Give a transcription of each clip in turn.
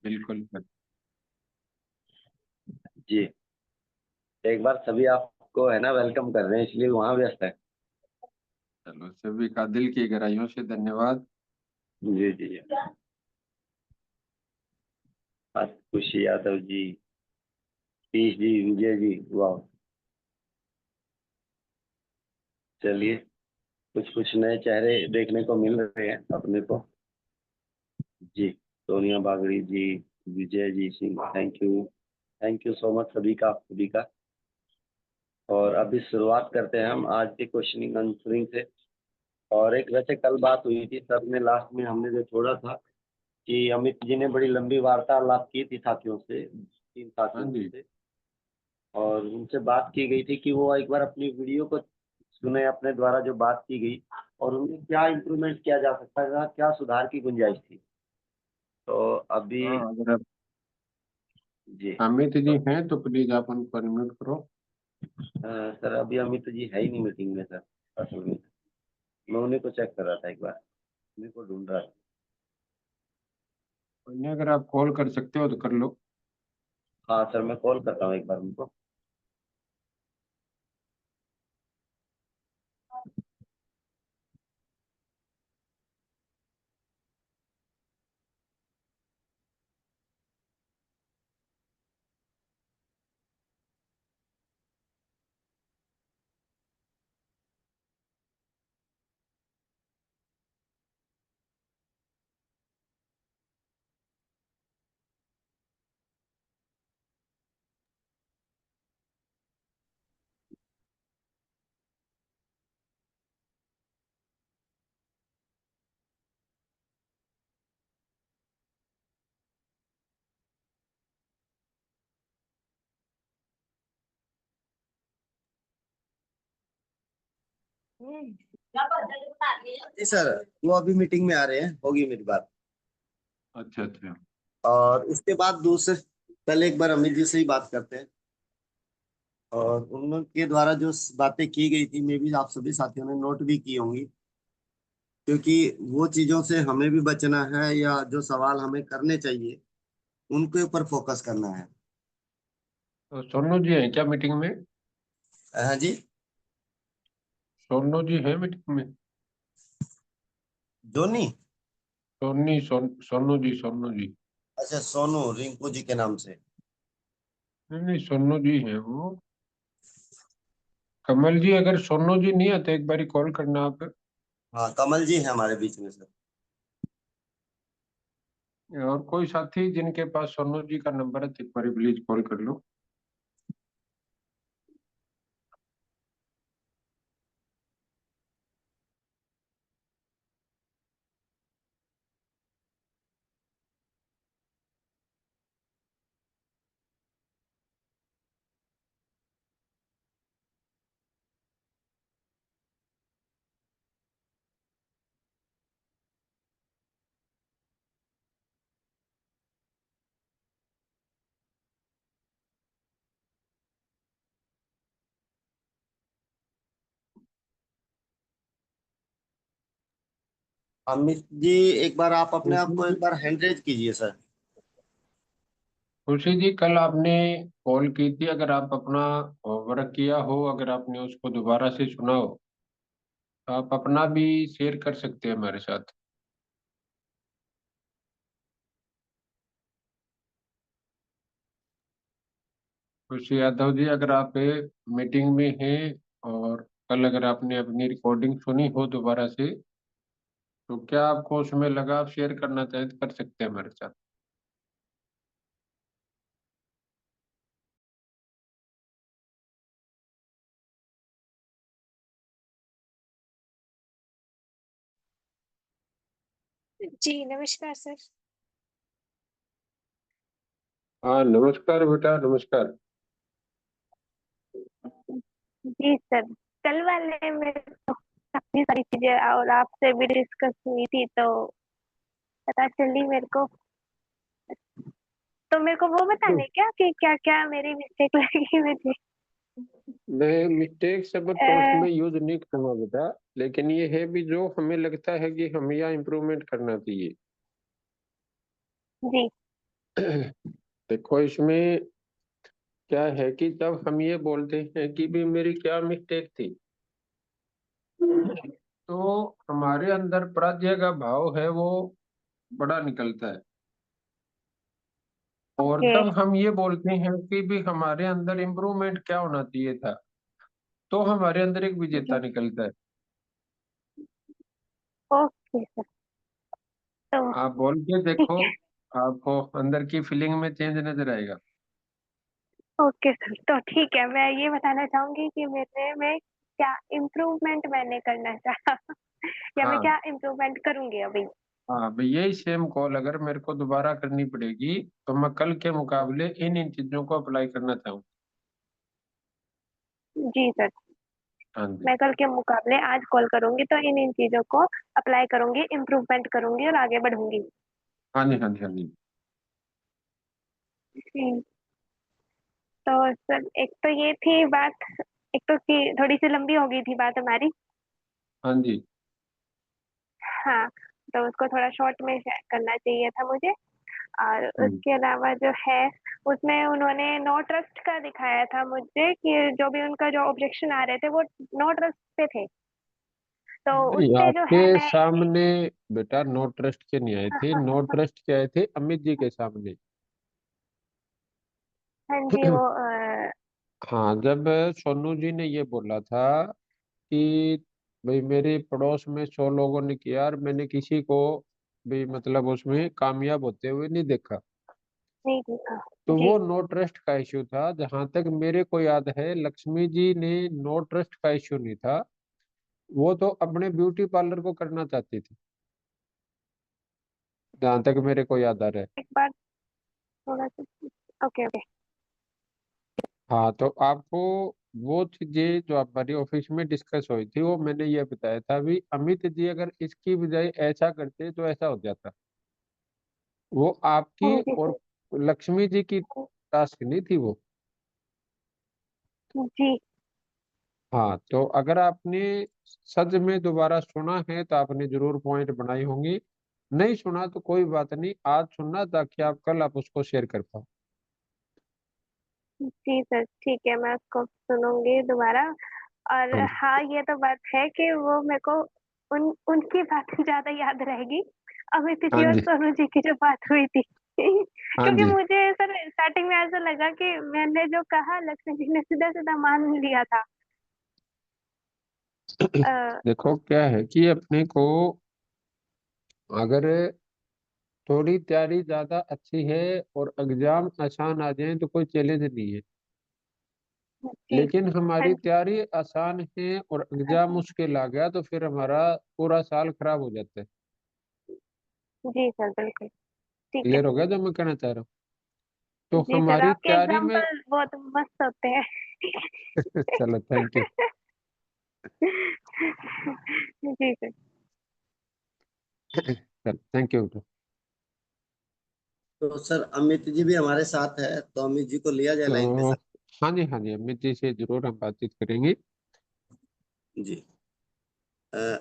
बिल्कुल सर। जी। एक बार सभी आपको है ना वेलकम कर रहे हैं, इसलिए वहां व्यस्त है। चलो, सभी का दिल की गहराइयों से धन्यवाद। जी जी जी। खुशी यादव जी, पीस जी, विजय जी, वाह। चलिए, कुछ कुछ नए चेहरे देखने को मिल रहे हैं अपने को। जी। Sonia Bagri ji, Vijay ji Singh, thank you so much सभी का। और अभी शुरुआत करते हैं हम आज के क्वेश्चनिंग आंसरिंग से। और एक वैसे कल बात हुई थी सर ने, लास्ट में हमने जो छोड़ा था कि अमित जी ने बड़ी लंबी वार्तालाप की थी साथियों से, 3 हाँ साथियों में जी। से। और उनसे बात की गई थी कि वो एक बार अपनी वीडियो को सुने, अपने द्वारा जो बात की गई, और उनमें क्या इम्प्रूवमेंट किया जा सकता था, क्या सुधार की गुंजाइश थी। तो अभी हाँ, अगर आप जी। अमित जी तो हैं तो प्लीज आप उनको अनम्यूट करो। सर अभी अमित जी है ही नहीं मीटिंग में सर, असल में मैं उन्हीं को चेक कर रहा था, एक बार उन्हीं को ढूंढ रहा था। नहीं, अगर आप कॉल कर सकते हो तो कर लो। हाँ सर, मैं कॉल करता हूँ एक बार उनको। जी सर, वो अभी मीटिंग में आ रहे हैं, होगी मेरी बात। अच्छा अच्छा। और उसके बाद दूसरे, पहले एक बार अमित जी से ही बात करते हैं। और उनके द्वारा जो बातें की गई थी, मे भी आप सभी साथियों ने नोट भी की होंगी, क्योंकि वो चीजों से हमें भी बचना है, या जो सवाल हमें करने चाहिए उनके ऊपर फोकस करना है। तो सोनू जी हैं क्या मीटिंग में? हाँ जी। सोनू जी हैं मीटिंग में? जोनी। सोनू जी। अच्छा, सोनू रिंकू जी के नाम से। नहीं नहीं, सोनू जी हैं वो। कमल जी, अगर सोनू जी नहीं है तो एक बारी कॉल करना आप। हाँ, कमल जी है हमारे बीच में सर। और कोई साथी जिनके पास सोनू जी का नंबर है तो एक बारी प्लीज कॉल कर लो। अमित जी, एक बार आप अपने आप खुशी को जी, एक बार हैंड रेज कीजिए सर। खुशी जी, कल आपने कॉल की थी, अगर आप अपना होमवर्क किया हो, अगर आपने उसको दोबारा से सुना हो तो आप अपना भी शेयर कर सकते हैं हमारे साथ। खुशी यादव जी, अगर आप मीटिंग में हैं और कल अगर आपने अपनी रिकॉर्डिंग सुनी हो दोबारा से, तो क्या आपको उसमें लगा, आप शेयर करना चाहें तो कर सकते हैं हमारे साथ। जी नमस्कार सर। हाँ नमस्कार बेटा, नमस्कार। जी सर, कल वाले में तो काफी सारी चीजें और आपसे भी डिस्कस हुई थी तो पता चली मेरे को। तो मेरे को वो बताने क्या कि क्या क्या मेरी मिस्टेक लगी मुझे। मैं मिस्टेक शब्द तो उसमें यूज नहीं करूंगा बेटा, लेकिन ये है भी जो हमें लगता है कि हमें यहाँ इम्प्रूवमेंट करना चाहिए। जी देखो इसमें क्या है कि जब हम ये बोलते हैं कि भी मेरी क्या मिस्टेक थी, तो हमारे अंदर पराजय का भाव है वो बड़ा निकलता है। और ओके। जब हम ये बोलते हैं कि भी हमारे अंदर इम्प्रूवमेंट क्या होना चाहिए था, तो हमारे अंदर एक विजेता जी। निकलता है। Okay sir. तो आप बोल के ठीक देखो, है। आपको अंदर की फीलिंग में चेंज नजर आएगा। ओके सर, तो ठीक है, मैं ये बताना चाहूंगी कि मेरे में क्या इम्प्रूवमेंट मैंने करना चाहा या मैं हाँ क्या इम्प्रूवमेंट करूंगी अभी। हाँ भाई, यही सेम कॉल अगर मेरे को दोबारा करनी पड़ेगी तो मैं कल के मुकाबले इन इन चीजों को अप्लाई करना चाहूँ। जी सर। हाँ जी। मैं कल के मुकाबले आज कॉल करूंगी तो इन इन चीजों को अप्लाई करूंगी, इम्प्रूवमेंट करूंगी और आगे बढ़ूंगी। हाँ जी, हाँ जी, हाँ जी। हम्म, तो सर एक तो ये थी बात, एक तो कि थोड़ी सी लंबी हो गई थी बात हमारी। हाँ जी। हाँ, तो उसको थोड़ा शॉर्ट में करना चाहिए था मुझे। और हम्म। उसके अलावा जो है, उसमें उन्होंने नो ट्रस्ट का दिखाया था मुझे कि जो भी उनका जो ऑब्जेक्शन आ रहे थे वो नो ट्रस्ट पे थे। तो उस नहीं, पे जो आपके है मैं, सामने बेटा नो ट्रस्ट के नहीं आए हाँ थे, हाँ नो हाँ ट्रस्ट के आए थे अमित जी के सामने। हाँ जी, वो हाँ, जब सोनू जी ने ये बोला था कि भाई मेरे पड़ोस में 100 लोगों ने किया और मैंने किसी को भी मतलब उसमें कामयाब होते हुए नहीं देखा, नहीं देखा। तो जी वो नो ट्रस्ट का इश्यू था। जहां तक मेरे को याद है, लक्ष्मी जी ने नो ट्रस्ट का इश्यू नहीं था, वो तो अपने ब्यूटी पार्लर को करना चाहती थी, जहां तक मेरे को याद आ रहा है। एक बार थोड़ा सा। Okay okay. हाँ, तो आपको वो चीजें जो हमारी ऑफिस में डिस्कस हुई थी, वो मैंने ये बताया था भी अमित जी अगर इसकी बजाय ऐसा करते तो ऐसा हो जाता। वो हाँ आपकी जी और सर। लक्ष्मी जी की टास्क नहीं थी वो। जी हाँ, तो अगर आपने सच में दोबारा सुना है तो आपने जरूर पॉइंट बनाई होंगी। नहीं सुना तो कोई बात नहीं, आज सुनना ताकि आप कल आप उसको शेयर कर पाओ। जी सर, ठीक है, मैं उसको सुनूंगी दोबारा। और हाँ जी, हाँ, ये तो बात है कि वो मेरे को उन उनकी बात ज्यादा याद रहेगी, अमित हाँ जी और जी, सोनू जी की जो बात हुई थी हाँ क्योंकि जी। मुझे सर स्टार्टिंग में ऐसा लगा कि मैंने जो कहा लक्ष्मी जी ने सीधा सीधा मान लिया था। आ, देखो क्या है कि अपने को अगर थोड़ी तैयारी ज्यादा अच्छी है और एग्जाम आसान आ जाए तो कोई चैलेंज नहीं है। जी। लेकिन हाँ हमारी जी। तैयारी आसान है और एग्जाम मुश्किल आ गया तो फिर हमारा पूरा साल खराब हो जाता है। जी सर, बिल्कुल ठीक है। क्लियर हो गया जो मैं कहना चाह रहा हूँ? तो जी सर, हमारी आपके तैयारी में एग्जाम्पल बहुत मस्त होते हैं चलो, थैंक यू। जी सर। चलो, थैंक यू। तो सर अमित जी भी हमारे साथ है, तो अमित जी को लिया जाए लाइन पे तो सर। हाँ जी, हाँ जी, अमित जी से जरूर हम बातचीत करेंगे। जी।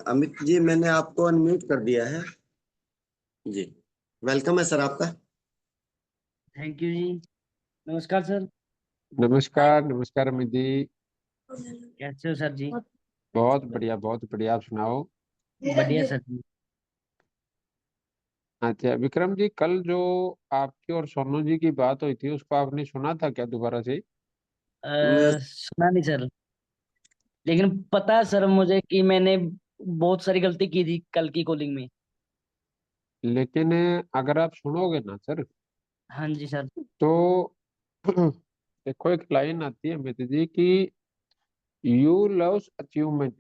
अमित जी, मैंने आपको अनम्यूट कर दिया है। जी। वेलकम है सर आपका। थैंक यू जी। नमस्कार सर। नमस्कार, नमस्कार अमित जी। कैसे हो सर जी? बहुत बढ़िया, बहुत बढ़िया, आप सुनाओ। बढ़िया सर जी। अच्छा विक्रम जी, कल जो आपकी और सोनू जी की बात हुई थी उसको आपने सुना था क्या दोबारा से? सुना नहीं सर, लेकिन पता है सर मुझे कि मैंने बहुत सारी गलती की थी कल की कॉलिंग में। लेकिन अगर आप सुनोगे ना सर, हाँ जी सर। तो देखो एक लाइन आती है अमित जी की, यू लव्स अचीवमेंट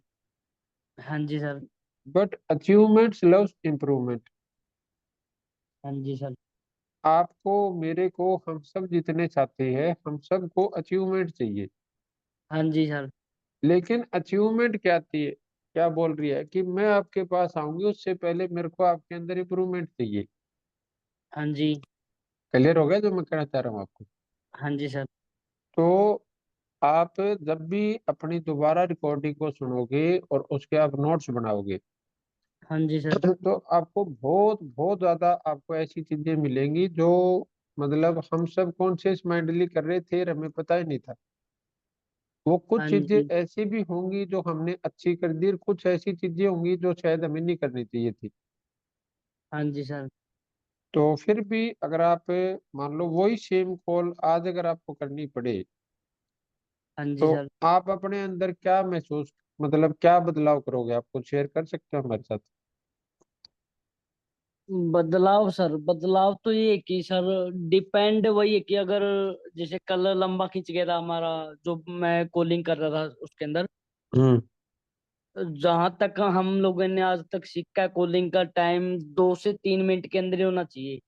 हाँ जी sir. But achievements loves improvement. हाँ जी सर। आपको, मेरे को, हम सब जितने साथी हैं हम सबको अचीवमेंट चाहिए। हाँ जी सर। लेकिन अचीवमेंट क्या आती है, क्या बोल रही है कि मैं आपके पास आऊंगी उससे पहले मेरे को आपके अंदर इम्प्रूवमेंट चाहिए। हाँ जी। क्लियर हो गया जो मैं कहना चाह रहा हूँ आपको? हाँ जी सर। तो आप जब भी अपनी दोबारा रिकॉर्डिंग को सुनोगे और उसके आप नोट्स बनाओगे हाँ जी सर। तो आपको बहुत बहुत ज्यादा आपको ऐसी चीजें मिलेंगी जो मतलब हम सब कॉन्शियस माइंडली कर रहे थे और हमें पता ही नहीं था। वो कुछ हाँ चीजें जी। ऐसी भी होंगी जो हमने अच्छी कर दी और कुछ ऐसी चीजें होंगी जो शायद हमें नहीं करनी चाहिए थी। हाँ जी सर। तो फिर भी अगर आप मान लो वही सेम कॉल आज अगर आपको करनी पड़े हाँ जी तो सर। आप अपने अंदर क्या महसूस, मतलब क्या बदलाव करोगे, आप कुछ शेयर कर सकते हो हमारे साथ? बदलाव सर, बदलाव तो ये है कि सर, डिपेंड वही है कि अगर जैसे कल लंबा खींच गया था हमारा, जो मैं कॉलिंग कर रहा था उसके अंदर, हम्म। जहां तक हम लोगों ने आज तक सीखा है, कॉलिंग का टाइम 2 से 3 मिनट के अंदर ही होना चाहिए।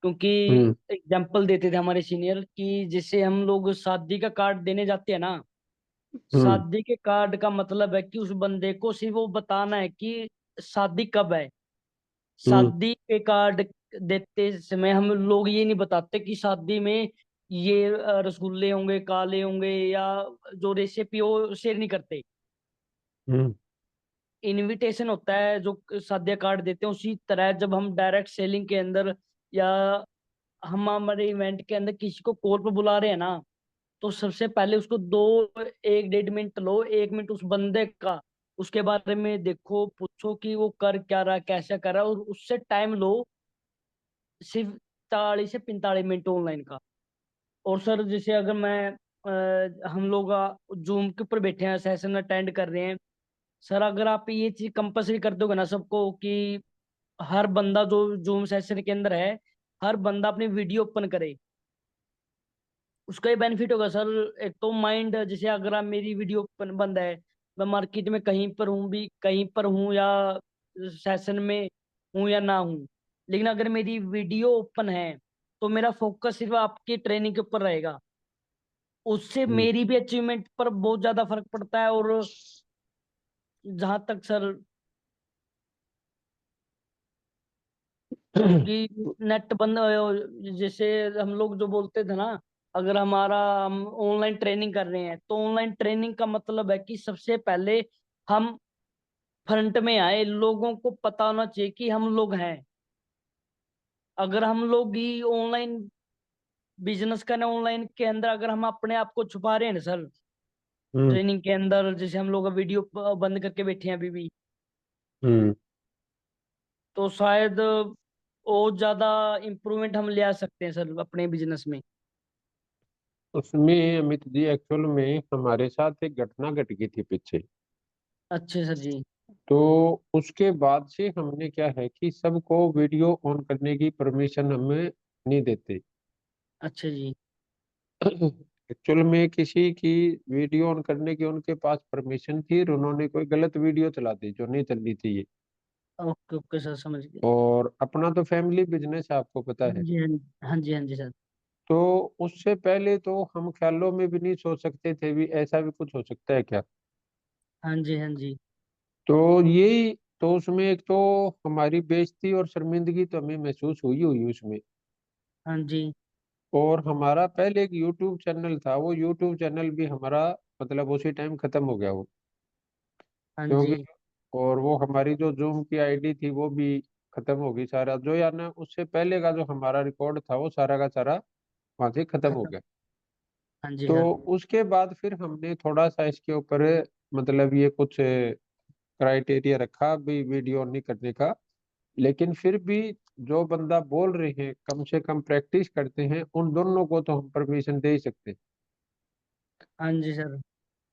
क्योंकि हम्म। एग्जाम्पल देते थे हमारे सीनियर कि जैसे हम लोग शादी का कार्ड देने जाते हैं ना, हम्म। शादी के कार्ड का मतलब है कि उस बंदे को सिर्फ वो बताना है कि शादी कब है। हम्म। शादी के कार्ड देते समय हम लोग ये नहीं बताते कि शादी में ये रसगुल्ले होंगे, काले होंगे, या जो रेसिपी हो शेयर नहीं करते। हम्म। इनविटेशन होता है जो शादी कार्ड देते हैं, उसी तरह जब हम डायरेक्ट सेलिंग के अंदर या हम हमारे इवेंट के अंदर किसी को कॉल पर बुला रहे हैं ना, तो सबसे पहले उसको 1 1.5 मिनट लो, 1 मिनट उस बंदे का उसके बारे में देखो, पूछो कि वो कर क्या रहा है, कैसा कर रहा है, और उससे टाइम लो सिर्फ 40 से 45 मिनट ऑनलाइन का। और सर जैसे अगर मैं हम लोग जूम के ऊपर बैठे हैं, सेशन अटेंड कर रहे हैं, सर अगर आप ये चीज कंपलसरी कर दोगे ना सबको कि हर बंदा जो जूम सेशन के अंदर है, हर बंदा अपनी वीडियो ओपन करे, उसका ही बेनिफिट होगा सर। एक तो माइंड, जैसे अगर आप मेरी वीडियो बंद है, मैं मार्केट में कहीं पर हूँ भी, कहीं पर हूँ या सेशन में हूँ या ना हूँ, लेकिन अगर मेरी वीडियो ओपन है तो मेरा फोकस सिर्फ आपकी ट्रेनिंग के ऊपर रहेगा। उससे हम्म। मेरी भी अचीवमेंट पर बहुत ज्यादा फर्क पड़ता है। और जहां तक सर, क्योंकि नेट बंद जैसे हम लोग जो बोलते थे ना, अगर हम ऑनलाइन ट्रेनिंग कर रहे हैं तो ऑनलाइन ट्रेनिंग का मतलब है कि सबसे पहले हम फ्रंट में आए, लोगों को पता होना चाहिए कि हम लोग हैं। अगर हम लोग ही ऑनलाइन बिजनेस करना, ऑनलाइन के अंदर अगर हम अपने आप को छुपा रहे हैं ना सर, हम्म। ट्रेनिंग के अंदर जैसे हम लोग वीडियो बंद करके बैठे हैं अभी भी, हम्म। तो शायद और ज्यादा इम्प्रूवमेंट हम ले आ सकते हैं सर अपने बिजनेस में। उसमें अमित जी एक्चुअल में हमारे साथ एक घटना घट गई थी पीछे। अच्छे सर जी। तो उसके बाद से हमने क्या है कि सबको वीडियो ऑन करने की परमिशन हमें नहीं देते। अच्छा जी। एक्चुअल में किसी की वीडियो ऑन करने की उनके पास परमिशन थी और उन्होंने कोई गलत वीडियो चला दी जो नहीं चलनी चाहिए। ओके ओके सर, समझ गए। और अपना तो फैमिली बिजनेस है, आपको पता हाँ है। जी, हाँ जी, हाँ जी, हाँ जी सर। तो उससे पहले तो हम ख्यालों में भी नहीं सोच सकते थे भी ऐसा भी कुछ हो सकता है क्या। हाँ जी, हाँ जी। तो यही तो उसमें एक तो हमारी बेइज्जती और शर्मिंदगी तो हमें महसूस हुई हुई उसमें। हाँ जी। और हमारा पहले एक यूट्यूब चैनल था, वो यूट्यूब चैनल भी हमारा मतलब उसी टाइम खत्म हो गया वो। हाँ क्योंकि जी। और वो हमारी जो जूम की आईडी थी वो भी खत्म हो गई सारा, जो यार ना उससे पहले का जो हमारा रिकॉर्ड था वो सारा का सारा वहां से खत्म हो खत्म। गया। हाँ जी तो सर। उसके बाद फिर हमने थोड़ा सा इसके ऊपर मतलब ये कुछ क्राइटेरिया रखा भी वीडियो नहीं करने का। लेकिन फिर भी जो बंदा बोल रहे हैं कम से कम प्रैक्टिस करते हैं, उन दोनों को तो हम परमिशन दे ही सकते हैं। हाँ जी सर।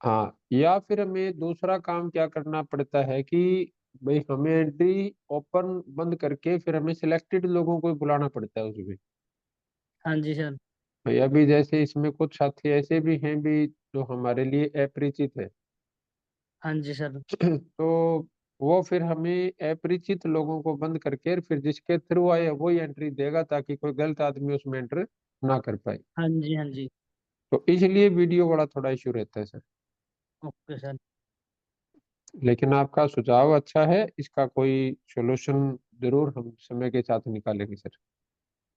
हाँ, या फिर हमें दूसरा काम क्या करना पड़ता है कि भाई हमें एंट्री ओपन बंद करके फिर हमें सिलेक्टेड लोगों को ही बुलाना पड़ता है उसमें। हाँ जी सर। भाई अभी जैसे इसमें कुछ साथी ऐसे भी हैं भी जो हमारे लिए अपरिचित है। हाँ जी सर। तो वो फिर हमें अपरिचित लोगों को बंद करके फिर जिसके थ्रू आए वो ही एंट्री देगा ताकि कोई गलत आदमी उसमें एंटर ना कर पाए। हाँ जी, हाँ जी। तो इसलिए वीडियो बड़ा थोड़ा इशू रहता है सर। Okay sir. लेकिन आपका सुझाव अच्छा है, इसका कोई सॉल्यूशन जरूर हम समय के साथ निकालेंगे सर।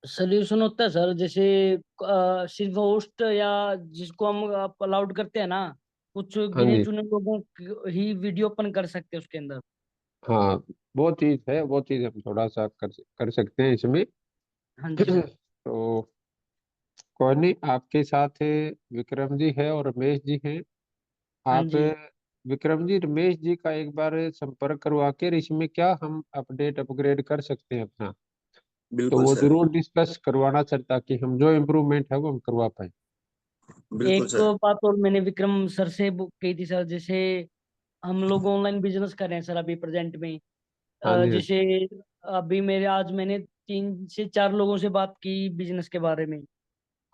सोल्यूशन होता है सर, जैसे सिर्फ होस्ट या जिसको हम अलाउड करते हैं ना, कुछ हाँ गिने जी। चुने लोगों ही वीडियो ओपन कर सकते हैं उसके अंदर। हाँ, वो चीज़ है, वो चीज़ हम थोड़ा सा कर सकते हैं इसमें। हाँ जी सर। तो कोई नहीं, आपके साथ विक्रम जी है और रमेश जी हैं। हाँ आप जी। विक्रम जी रमेश जी का एक बार संपर्क करवा के इसमें क्या हम अपडेट अपग्रेड कर सकते हैं अपना, तो बिल्कुल वो सर, जरूर डिस्कस करवाना सर, ताकि हम जो इम्प्रूवमेंट है वो हम करवा पाए। बिल्कुल एक सर। बात और मैंने विक्रम सर से कही थी सर, जैसे हम लोग ऑनलाइन बिजनेस कर रहे हैं सर अभी प्रेजेंट में। हाँ जी, हाँ जैसे अभी मेरे आज मैंने 3 से 4 लोगों से बात की बिजनेस के बारे में।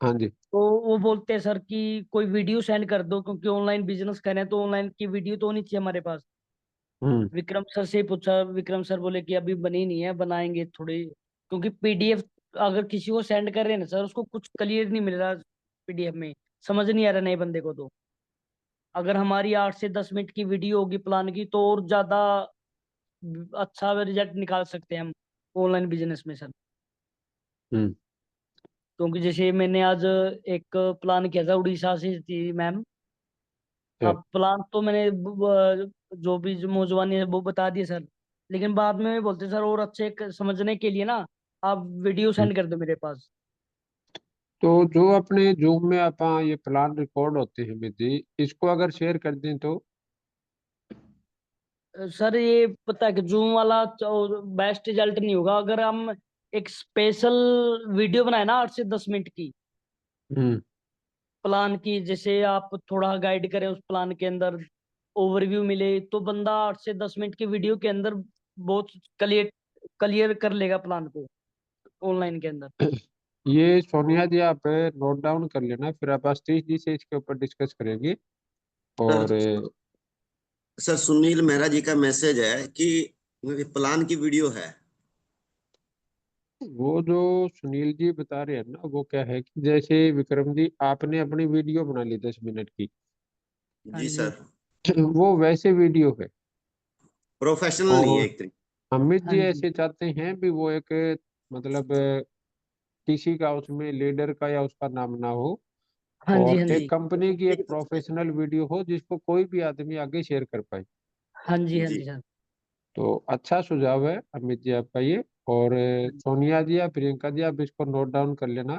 हाँ जी। तो वो बोलते हैं सर कि कोई वीडियो सेंड कर दो, क्योंकि ऑनलाइन बिजनेस कर रहे हैं तो ऑनलाइन की वीडियो तो होनी चाहिए हमारे पास। हम्म। विक्रम सर से पूछा, विक्रम सर बोले कि अभी बनी नहीं है, बनाएंगे थोड़ी, क्योंकि पीडीएफ अगर किसी को सेंड कर रहे हैं ना सर, उसको कुछ क्लियर नहीं मिल रहा पीडीएफ में, समझ नहीं आ रहा नए बंदे को। तो अगर हमारी 8 से 10 मिनट की वीडियो होगी प्लान की, तो और ज्यादा अच्छा रिजल्ट निकाल सकते हैं हम ऑनलाइन बिजनेस में सर। हम्म। क्योंकि जैसे मैंने आज एक प्लान किया था, उड़ीसा से थी मैम। अच्छा। अब प्लान तो मैंने जो भी जो मौजवानी है वो बता दिए सर, लेकिन बाद में बोलते सर और अच्छे समझने के लिए ना आप वीडियो हम्म। सेंड कर दो मेरे पास। तो जो अपने जूम में आप ये प्लान रिकॉर्ड होते हैं विधि, इसको अगर शेयर कर दें तो। सर ये पता है कि जूम वाला बेस्ट रिजल्ट नहीं होगा अगर हम एक स्पेशल वीडियो बनाए ना 8 से 10 मिनट की हम्म। प्लान की, जैसे आप थोड़ा गाइड करें उस प्लान के अंदर, ओवरव्यू मिले, तो बंदा 8 से 10 मिनट की वीडियो के अंदर बहुत क्लियर क्लियर कर लेगा प्लान को ऑनलाइन के अंदर। ये सोनिया जी आप नोट डाउन कर लेना, फिर आप आशीष जी से इसके ऊपर डिस्कस करेंगे। सर, और सर सुनील मेहरा जी का मैसेज है कि प्लान की वीडियो है। वो जो सुनील जी बता रहे हैं ना, वो क्या है कि जैसे विक्रम जी आपने अपनी वीडियो बना ली 10 मिनट की, हाँ जी जी। सर, वो वैसे वीडियो है। प्रोफेशनल नहीं है और एक तरीके। अमित हाँ जी जी। ऐसे चाहते हैं भी वो एक मतलब किसी का उसमें लीडर का या उसका नाम ना हो, हाँ जी। और हाँ एक जी। कंपनी की एक प्रोफेशनल वीडियो हो जिसको कोई भी आदमी आगे शेयर कर पाए। हाँ जी। हाँ जी जी सर। तो अच्छा सुझाव है अमित जी आपका ये। और हाँ सोनिया जी या प्रियंका जी आप इसको नोट डाउन कर लेना,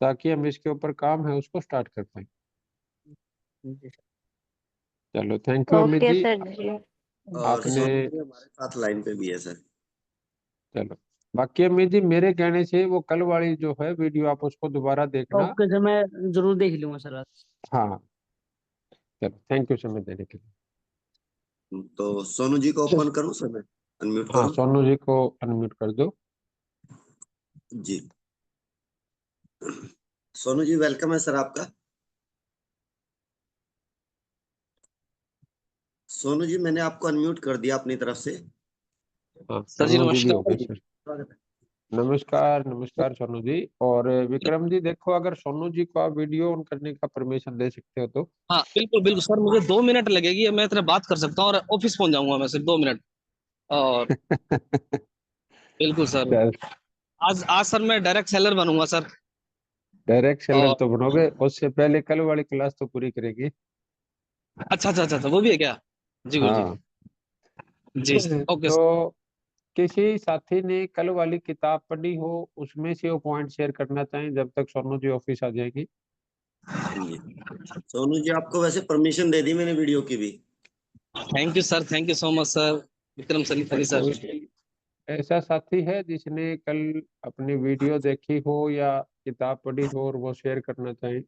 ताकि हम इसके ऊपर काम है उसको स्टार्ट कर पाए। जी सर। चलो, thank you Amit okay ji. Sir ji. और आपने सोनू जी हमारे साथ लाइन पे भी है सर। चलो, बाकी अमित जी मेरे कहने से वो कल वाली जो है वीडियो आप उसको दोबारा देखना। ओके सर, मैं जरूर देख लूंगा सर आज। हाँ, चलो, थैंक यू समय देने के तो सोनू जी को लिए। ओपन करूं सर, मैं अनम्यूट हाँ, करूं? सोनू जी को अनम्यूट कर दो। जी, सोनू जी वेलकम है सर आपका। सोनू जी मैंने आपको अनम्यूट कर दिया अपनी तरफ से। हाँ, सर जी सोनू जी भी हो गए नमस्कार। सर। नमस्कार, नमस्कार सोनू जी। और विक्रम जी देखो, अगर सोनू जी को आप वीडियो ऑन करने का परमिशन दे सकते हो तो। हाँ बिल्कुल बिल्कुल सर, मुझे 2 मिनट लगेगी, मैं इतना बात कर सकता हूँ और ऑफिस पहुंच जाऊंगा मैं सिर्फ 2 मिनट। और बिल्कुल सर, चल, आज आज सर मैं डायरेक्ट सेलर बनूंगा सर। डायरेक्ट सेलर और तो बनोगे, उससे पहले कल वाली क्लास तो पूरी करेगी। अच्छा अच्छा अच्छा अच्छा, वो भी है क्या? जी गुरु जी। हाँ। जी ओके सर। तो किसी साथी ने कल वाली किताब पढ़ी हो, उसमें से वो पॉइंट शेयर करना चाहें जब तक सोनू जी ऑफिस आ जाएगी। जी, सोनू जी आपको वैसे परमिशन दे दी मैंने वीडियो की भी। Thank you sir, thank you so much sir, Vikram sir Hari sir. कोई ऐसा साथी है जिसने कल अपनी वीडियो देखी हो या किताब पढ़ी हो और वो शेयर करना चाहे।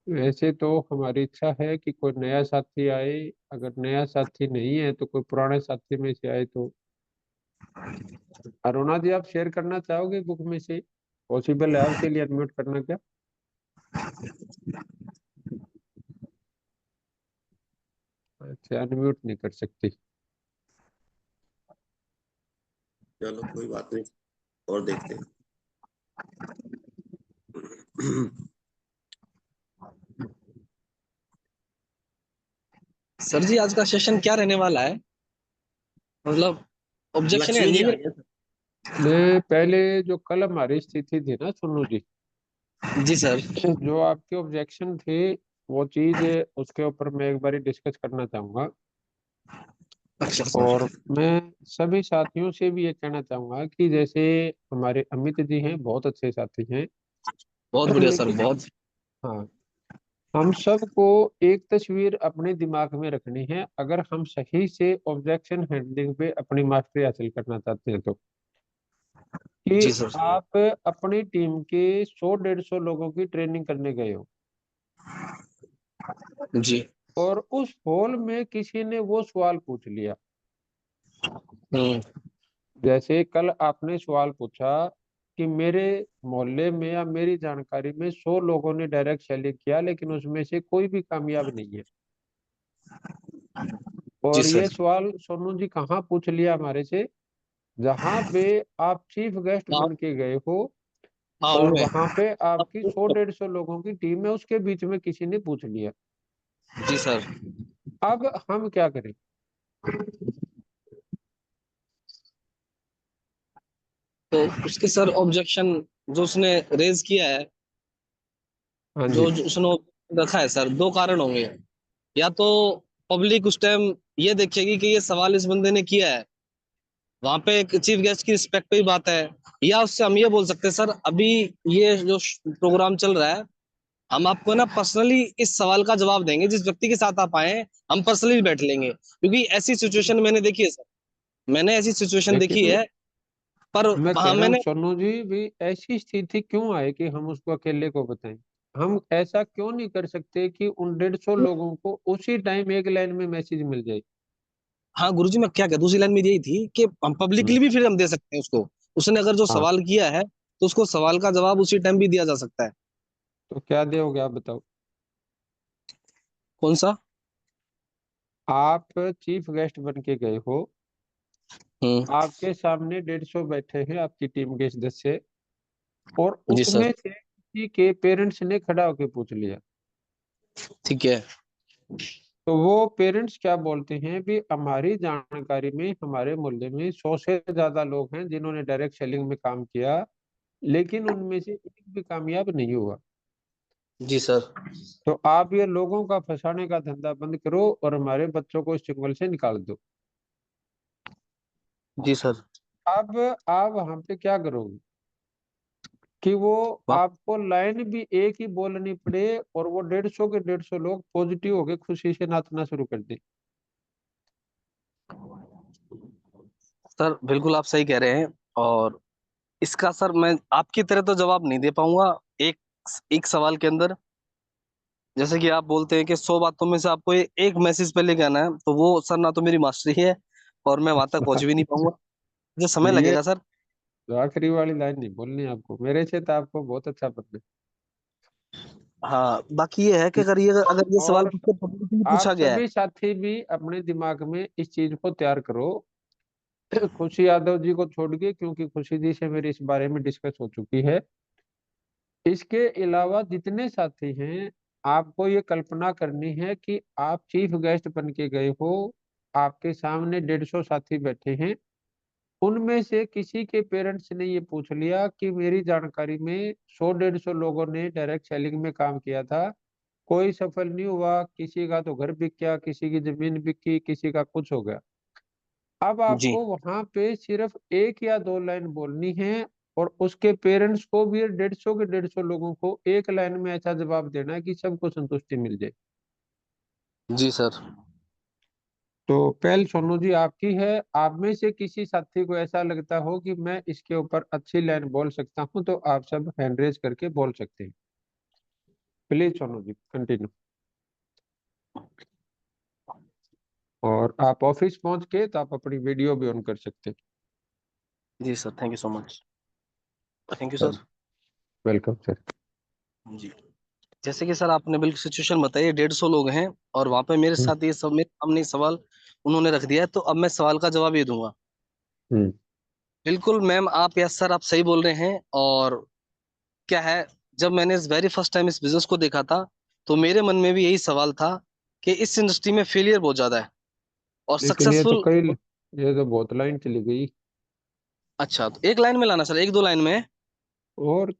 वैसे तो हमारी इच्छा है कि कोई नया साथी आए। अगर नया साथी नहीं है तो कोई पुराने साथी में से आए तो। अरुणा जी आप शेयर करना चाहोगे बुक में से? पॉसिबल है आपके लिए अनम्यूट करना क्या? अच्छा, अनम्यूट नहीं कर सकती। चलो कोई बात नहीं, और देखते हैं। सर जी आज का सेशन क्या रहने वाला है, मतलब ऑब्जेक्शन है लक्ष्मी जी आ इंजीनियर? गए। मैं पहले जो कल हमारी स्थिति थी ना सोनू जी, जी सर। जो आपके ऑब्जेक्शन थे वो चीज उसके ऊपर मैं एक बार डिस्कस करना चाहूंगा। अच्छा सर। और मैं सभी साथियों से भी ये कहना चाहूंगा कि जैसे हमारे अमित जी हैं, बहुत अच्छे साथी हैं। बहुत बढ़िया सर, लेकिन बहुत। हाँ, हम सबको एक तस्वीर अपने दिमाग में रखनी है अगर हम सही से ऑब्जेक्शन हैंडलिंग पे अपनी मास्टरी हासिल करना चाहते हैं तो, कि जी सर। आप अपनी टीम के 100-150 लोगों की ट्रेनिंग करने गए हो जी। और उस हॉल में किसी ने वो सवाल पूछ लिया। हम्म। जैसे कल आपने सवाल पूछा कि मेरे मोहल्ले में या मेरी जानकारी में 100 लोगों ने डायरेक्ट सेलिंग किया लेकिन उसमें से कोई भी कामयाब नहीं है। जी और सर। ये सवाल सोनू जी कहाँ पूछ लिया हमारे से? जहाँ पे आप चीफ गेस्ट हाँ, बन के गए हो हॉल और में। वहां पे आपकी 100-150 लोगों की टीम है, उसके बीच में किसी ने पूछ लिया। जी सर। अब हम क्या करें? तो उसके सर ऑब्जेक्शन जो उसने रेज किया है, हाँ जी। जो उसने रखा है सर, दो कारण होंगे। या तो पब्लिक उस टाइम ये देखेगी कि ये सवाल इस बंदे ने किया है, वहां पे एक चीफ गेस्ट की रिस्पेक्ट पे ही बात है। या उससे हम ये बोल सकते हैं सर, अभी ये जो प्रोग्राम चल रहा है, हम आपको ना पर्सनली इस सवाल का जवाब देंगे, जिस व्यक्ति के साथ आप आए हैं हम पर्सनली बैठ लेंगे, क्योंकि ऐसी सिचुएशन मैंने देखी है सर, मैंने ऐसी सिचुएशन देखी लेकिन है। पर मैं वहां कह रहा हूँ मैंने, सोनू जी भी ऐसी स्थिति क्यों आए कि हम उसको अकेले को बताएं? हम ऐसा क्यों नहीं कर सकते कि उन 150 लोगों को उसी टाइम एक लाइन में मैसेज मिल जाए? हाँ गुरुजी, मैं क्या दूसरी लाइन में यही थी कि हम हम्म, पब्लिकली भी फ्रीडम दे सकते हैं उसको। उसने अगर जो हाँ, सवाल किया है तो उसको सवाल का जवाब उसी टाइम भी दिया जा सकता है। तो क्या दोगे आप बताओ? कौन सा? आप चीफ गेस्ट बन के गए हो, हम्म। आपके सामने 150 बैठे हैं आपकी टीम के सदस्य, और जी सर। उसमें से किसी के पेरेंट्स ने खड़ा होकर पूछ लिया। ठीक है। तो वो पेरेंट्स क्या बोलते हैं भी हमारी जानकारी में हमारे मोहल्ले में 100 से ज्यादा लोग हैं जिन्होंने डायरेक्ट सेलिंग में काम किया लेकिन उनमें से एक भी कामयाब नहीं हुआ। जी सर। तो आप ये लोगों का फंसाने का धंधा बंद करो और हमारे बच्चों को इस चुंगल से निकाल दो। जी सर। अब आप वहां पे क्या करोगे कि वो वाप- आपको लाइन भी एक ही बोलनी पड़े और वो 150 के 150 लोग पॉजिटिव होके खुशी से नाचना शुरू कर दें? सर बिल्कुल आप सही कह रहे हैं। और इसका सर मैं आपकी तरह तो जवाब नहीं दे पाऊंगा एक एक सवाल के अंदर। जैसे कि आप बोलते हैं कि 100 बातों में से आपको एक मैसेज पे लेके आना है, तो वो सर ना तो मेरी मास्टरी है और मैं वहां तक पहुंच भी नहीं पाऊंगा, मुझे समय ये लगेगा सर। तो आखिरी वाली लाइन नहीं बोलनी आपको, मेरे से तो आपको बहुत अच्छा पता हाँ, बाकी ये है कि है। अगर ये सवाल और मुझसे पब्लिकली आप पूछा गया है। सभी साथी भी अपने दिमाग में इस चीज को तैयार करो। खुशी यादव जी को छोड़ के, क्योंकि खुशी जी से मेरी इस बारे में डिस्कस हो चुकी है। इसके अलावा जितने साथी हैं, आपको ये कल्पना करनी है कि आप चीफ गेस्ट बन के गए हो, आपके सामने 150 साथी बैठे हैं, उनमें से किसी के पेरेंट्स ने ये पूछ लिया कि मेरी जानकारी में 100-150 लोगों ने डायरेक्ट सेलिंग में काम किया था, कोई सफल नहीं हुआ, किसी का तो घर बिक गया, किसी की जमीन बिकी, किसी का कुछ हो गया। अब जी। आपको वहां पे सिर्फ एक या दो लाइन बोलनी है और उसके पेरेंट्स को भी 150 के 150 लोगों को एक लाइन में ऐसा जवाब देना है कि सबको संतुष्टि मिल जाए। जी सर। तो पहल सोनू जी आपकी है। आप में से किसी साथी को ऐसा लगता हो कि मैं इसके ऊपर अच्छी लाइन बोल सकता हूं तो आप सब हैंड रेज करके बोल सकते हैं। Please Sonu ji continue. और आप ऑफिस पहुंच के तो आप अपनी वीडियो भी ऑन कर सकते जी sir, thank you so much. Thank you हैं। सर। Welcome sir. जी। जैसे कि सर आपने बिल्कुल सिचुएशन बताई, 150 लोग हैं और वहां पे मेरे हम्म, साथ ये सब मेरे सामने सवाल उन्होंने रख दिया है, तो अब मैं सवाल का जवाब ये दूंगा। हम्म, बिल्कुल मैम, आप यस सर, आप सही बोल रहे हैं। और क्या है, जब मैंने इस वेरी फर्स्ट टाइम इस बिजनेस को देखा था, तो मेरे मन में भी यही सवाल था कि इस इंडस्ट्री में फेलियर बहुत ज्यादा है और लेकिन ये तो सक्सेसफुल। कई, ये तो बहुत लाइन चली गई। अच्छा, तो एक लाइन में लाना सर, एक दो लाइन में? और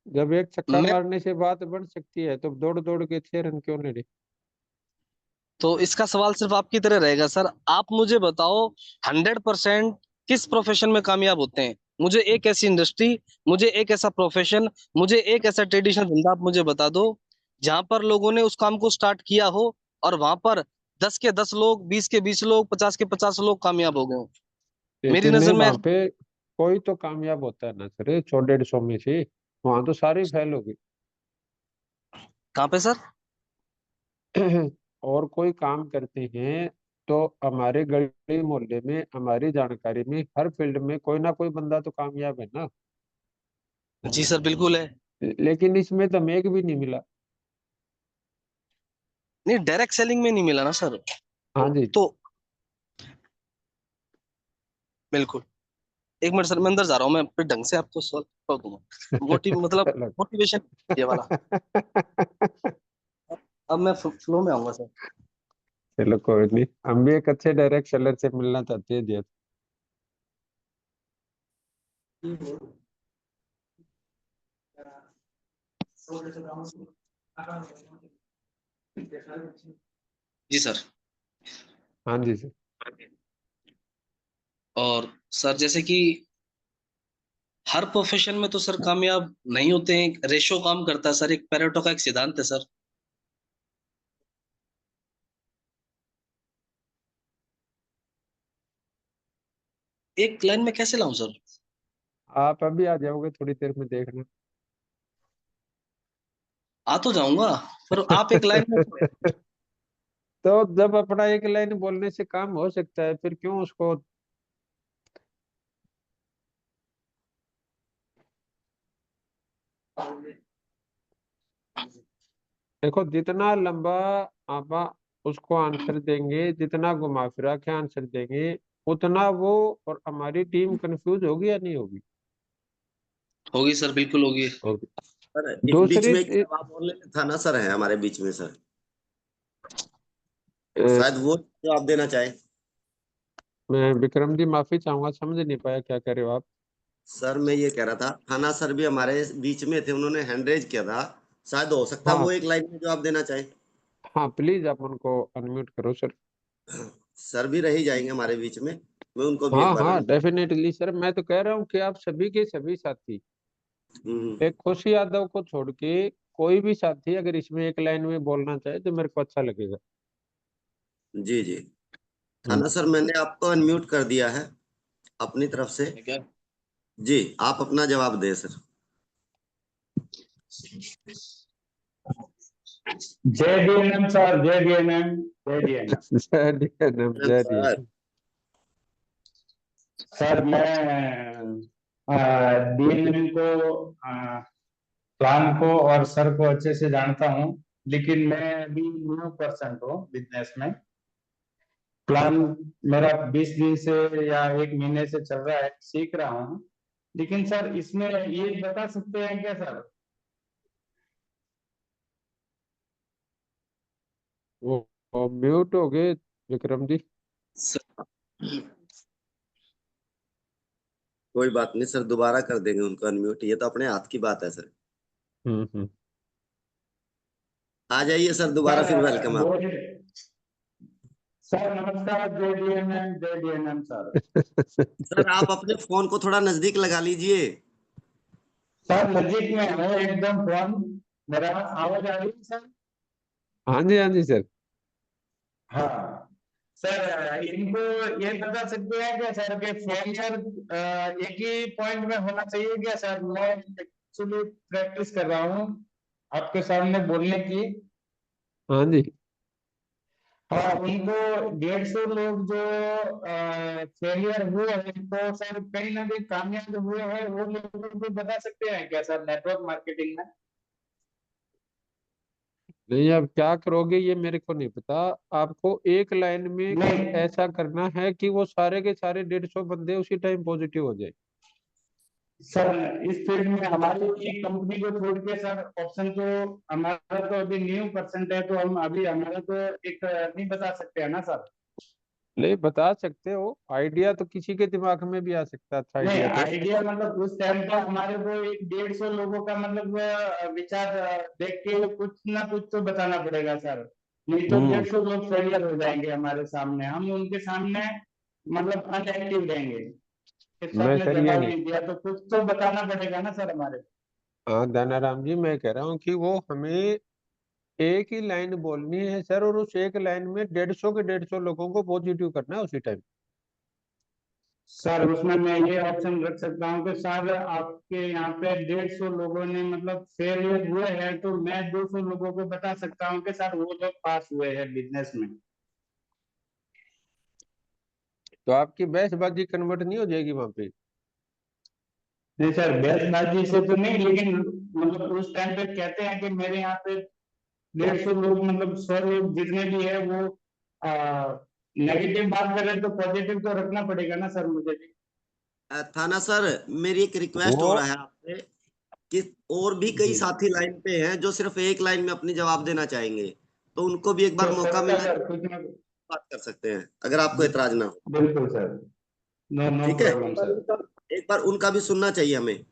जब एक छक्का मैं मारने से बात बन सकती है तो दौड़ दौड़ के 6 रन क्यों नहीं रहे? तो इसका सवाल सिर्फ आपकी तरह रहेगा सर, आप मुझे बताओ 100% किस प्रोफेशन में कामयाब होते हैं? मुझे एक ऐसी इंडस्ट्री, मुझे एक ऐसा प्रोफेशन, मुझे एक ऐसा ट्रेडिशनल धंधा आप मुझे बता दो जहां पर लोगों ने उस काम को स्टार्ट किया हो और वहां पर 10 के 10 लोग, 20 के 20 लोग, 50 के 50 लोग कामयाब हो गए हो। मेरी लेकिन नजर में वहां पे कोई तो कामयाब होता है ना सर, 100 150 में से वहां तो सारी फेल होगी। कहाँ पे सर? और कोई काम करते हैं तो हमारे गली मोहल्ले में, हमारी जानकारी में, हर फील्ड में कोई ना कोई बंदा तो कामयाब है ना। जी सर, बिल्कुल है। लेकिन इसमें तो हमें एक भी नहीं मिला। नहीं, डायरेक्ट सेलिंग में नहीं मिला ना सर। हाँ जी। तो बिल्कुल। एक मिनट सर, मैं अंदर जा रहा हूँ, मैं फिर ढंग से आपको सॉल्व कर दूंगा। मतलब चलो। मोटिवेशन ये वाला। अब मैं फ्लो में आऊंगा सर। चलो कोई नहीं, हम भी एक अच्छे डायरेक्ट सेलर से मिलना चाहते हैं जी। जी सर। हाँ जी सर। और सर जैसे कि हर प्रोफेशन में तो सर कामयाब नहीं होते हैं, रेशो काम करता है सर, एक पेरेटो का एक सिद्धांत है सर। एक लाइन में कैसे लाऊं सर? आप अभी आ जाओगे थोड़ी देर में, देखना। आ तो जाऊंगा, पर आप एक लाइन में तो जब अपना एक लाइन बोलने से काम हो सकता है, फिर क्यों उसको। देखो, जितना लंबा आप उसको आंसर देंगे, जितना घुमा फिरा के आंसर देंगे, उतना वो और हमारी टीम कंफ्यूज होगी या नहीं होगी? होगी सर, बिल्कुल होगी। होगी। सर एक बीच दूसरी में एक जवाब और लेना था ना सर, है हमारे बीच में सर, अ, शायद वो जवाब देना चाहे। मैं विक्रम जी माफी चाहूंगा, समझ नहीं पाया क्या कह रहे हो आप। सर मैं ये कह रहा था, थाना सर भी हमारे बीच में थे, उन्होंने हैंड रेज किया था, शायद हो सकता है हाँ वो एक लाइन में जवाब देना चाहे। हाँ, प्लीज आप उनको अनम्यूट करो सर। सर भी रह ही जाएंगे हमारे बीच में, मैं उनको भी एक हाँ बार हाँ, डेफिनेटली सर, मैं तो कह रहा हूँ कि आप सभी के सभी साथी, हम्म, एक खुशी यादव को छोड़ के कोई भी साथी अगर इसमें एक लाइन में बोलना चाहे तो मेरे को अच्छा लगेगा। जी जी। हम्म। थाना सर मैंने आपको अनम्यूट कर दिया है अपनी तरफ से। क्या? जी, आप अपना जवाब दें सर। जय डीएनएम सर, जय डीएनएम, जय डीएनएम। जय डीएनएम, जय सर डीएनएम। सर मैं डीएनएम को, प्लान को और सर को अच्छे से जानता हूँ, लेकिन मैं अभी न्यू पर्सन हूँ बिजनेस में। प्लान मेरा 20 दिन से या 1 महीने से चल रहा है, सीख रहा हूँ। लेकिन सर इसमें ये बता सकते हैं क्या सर? वो म्यूट हो गए विक्रम जी। सर, कोई बात नहीं सर, दोबारा कर देंगे उनको अनम्यूट, ये तो अपने हाथ की बात है सर। हम्म। आ जाइए सर, दोबारा फिर सर वेलकम आप। बोलिए। सर नमस्कार, जय डीएनएम, जय डीएनएम सर। सर आप अपने फोन को थोड़ा नजदीक लगा लीजिए। सर नजीक में है एकदम फोन। मेरा आवाज आ रही है सर? हाँ जी, हाँ जी सर। हाँ सर, इनको ये बता सकते हैं क्या सर कि फेलियर एक ही पॉइंट में होना चाहिए क्या सर? मैं एक्चुअली प्रैक्टिस कर रहा हूँ आपके सामने बोलने की। हाँ जी। हाँ, उनको 150 लोग जो फेलियर हुए हैं, तो सर कहीं ना कहीं कामयाब हुए हैं, वो लोगों को बता सकते हैं क्या सर नेटवर्क मार्केटिंग में? नहीं, अब क्या करोगे ये मेरे को नहीं पता। आपको एक लाइन में कुछ नहीं ऐसा करना है कि वो सारे के सारे 150 बंदे उसी टाइम पॉजिटिव हो जाए। सर, इस फील्ड में हमारी एक कंपनी को छोड़ के सर ऑप्शन तो, हमारा तो अभी न्यू परसेंट है, तो हम अभी हमारा तो एक नहीं बता सकते हैं ना सर। नहीं बता सकते हो, आइडिया तो किसी के दिमाग में भी आ सकता था नहीं, आइडिया तो। आइडिया मतलब उस टाइम पर हमारे को 150 लोगों का मतलब विचार देख के कुछ ना कुछ तो बताना पड़ेगा सर, नहीं तो 150 लोग फेलियर हो जाएंगे हमारे सामने, हम उनके सामने मतलब अनएक्टिव रहेंगे कि सर मैं ने सर ये जवाब नहीं, नहीं दिया, तो कुछ तो बताना पड़ेगा ना सर हमारे को। हाँ दानाराम जी मैं कह रहा हूँ कि वो हमें एक ही लाइन बोलनी है सर, और उस एक लाइन में 150 के 150 लोगों को पॉजिटिव करना है उसी टाइम। सर उसमें मैं ये ऑप्शन रख सकता हूँ कि सर आपके यहाँ पे 150 लोगों ने मतलब फेलियर हुए हैं, तो मैं 200 लोगों को बता सकता हूँ कि सर वो लोग पास हुए हैं बिजनेस में। तो आपकी बहसबाजी कन्वर्ट नहीं हो जाएगी वहां पे? नहीं सर, बहसबाजी से तो नहीं, लेकिन मतलब उस टाइम पे कहते हैं कि मेरे यहाँ पे 150 लोग मतलब 100 लोग जितने भी है वो नेगेटिव बात करें तो पॉजिटिव तो रखना पड़ेगा ना सर मुझे भी। थाना सर, मेरी एक रिक्वेस्ट हो वो रहा है आपसे कि और भी कई जी, साथी लाइन पे हैं जो सिर्फ एक लाइन में अपनी जवाब देना चाहेंगे, तो उनको भी एक बार तो मौका सबका मिले सर तो कुछ ना बात कर सकते हैं, अगर आपको एतराज ना हो। बिल्कुल सर, नो नो ठीक है, प्रॉब्लम सर। एक बार उनका भी सुनना चाहिए हमें।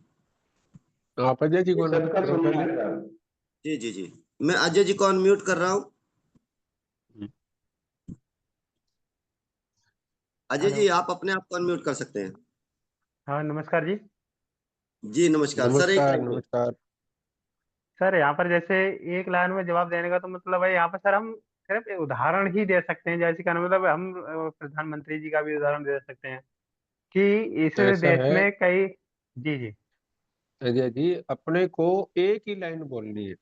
आप अजय जी को अनम्यूट सबका करो सुनना पहले। है सर। जी जी जी, मैं अजय जी को अनम्यूट कर रहा हूँ। अजय हेलो। जी, आप अपने आप को अनम्यूट कर सकते हैं। हाँ, नमस्कार जी। जी नमस्कार सर, एक नमस्कार लाइन में। नमस्कार। सर यहाँ पर जैसे एक लाइन में जवाब देने का तो मतलब है, यहाँ पर सर हम सिर्फ एक उदाहरण ही दे सकते हैं, जैसे कि मतलब हम प्रधानमंत्री जी का भी उदाहरण दे सकते हैं कि इस ऐसा देश है में कई। जी जी। अजय जी, अपने को एक ही लाइन बोलनी है,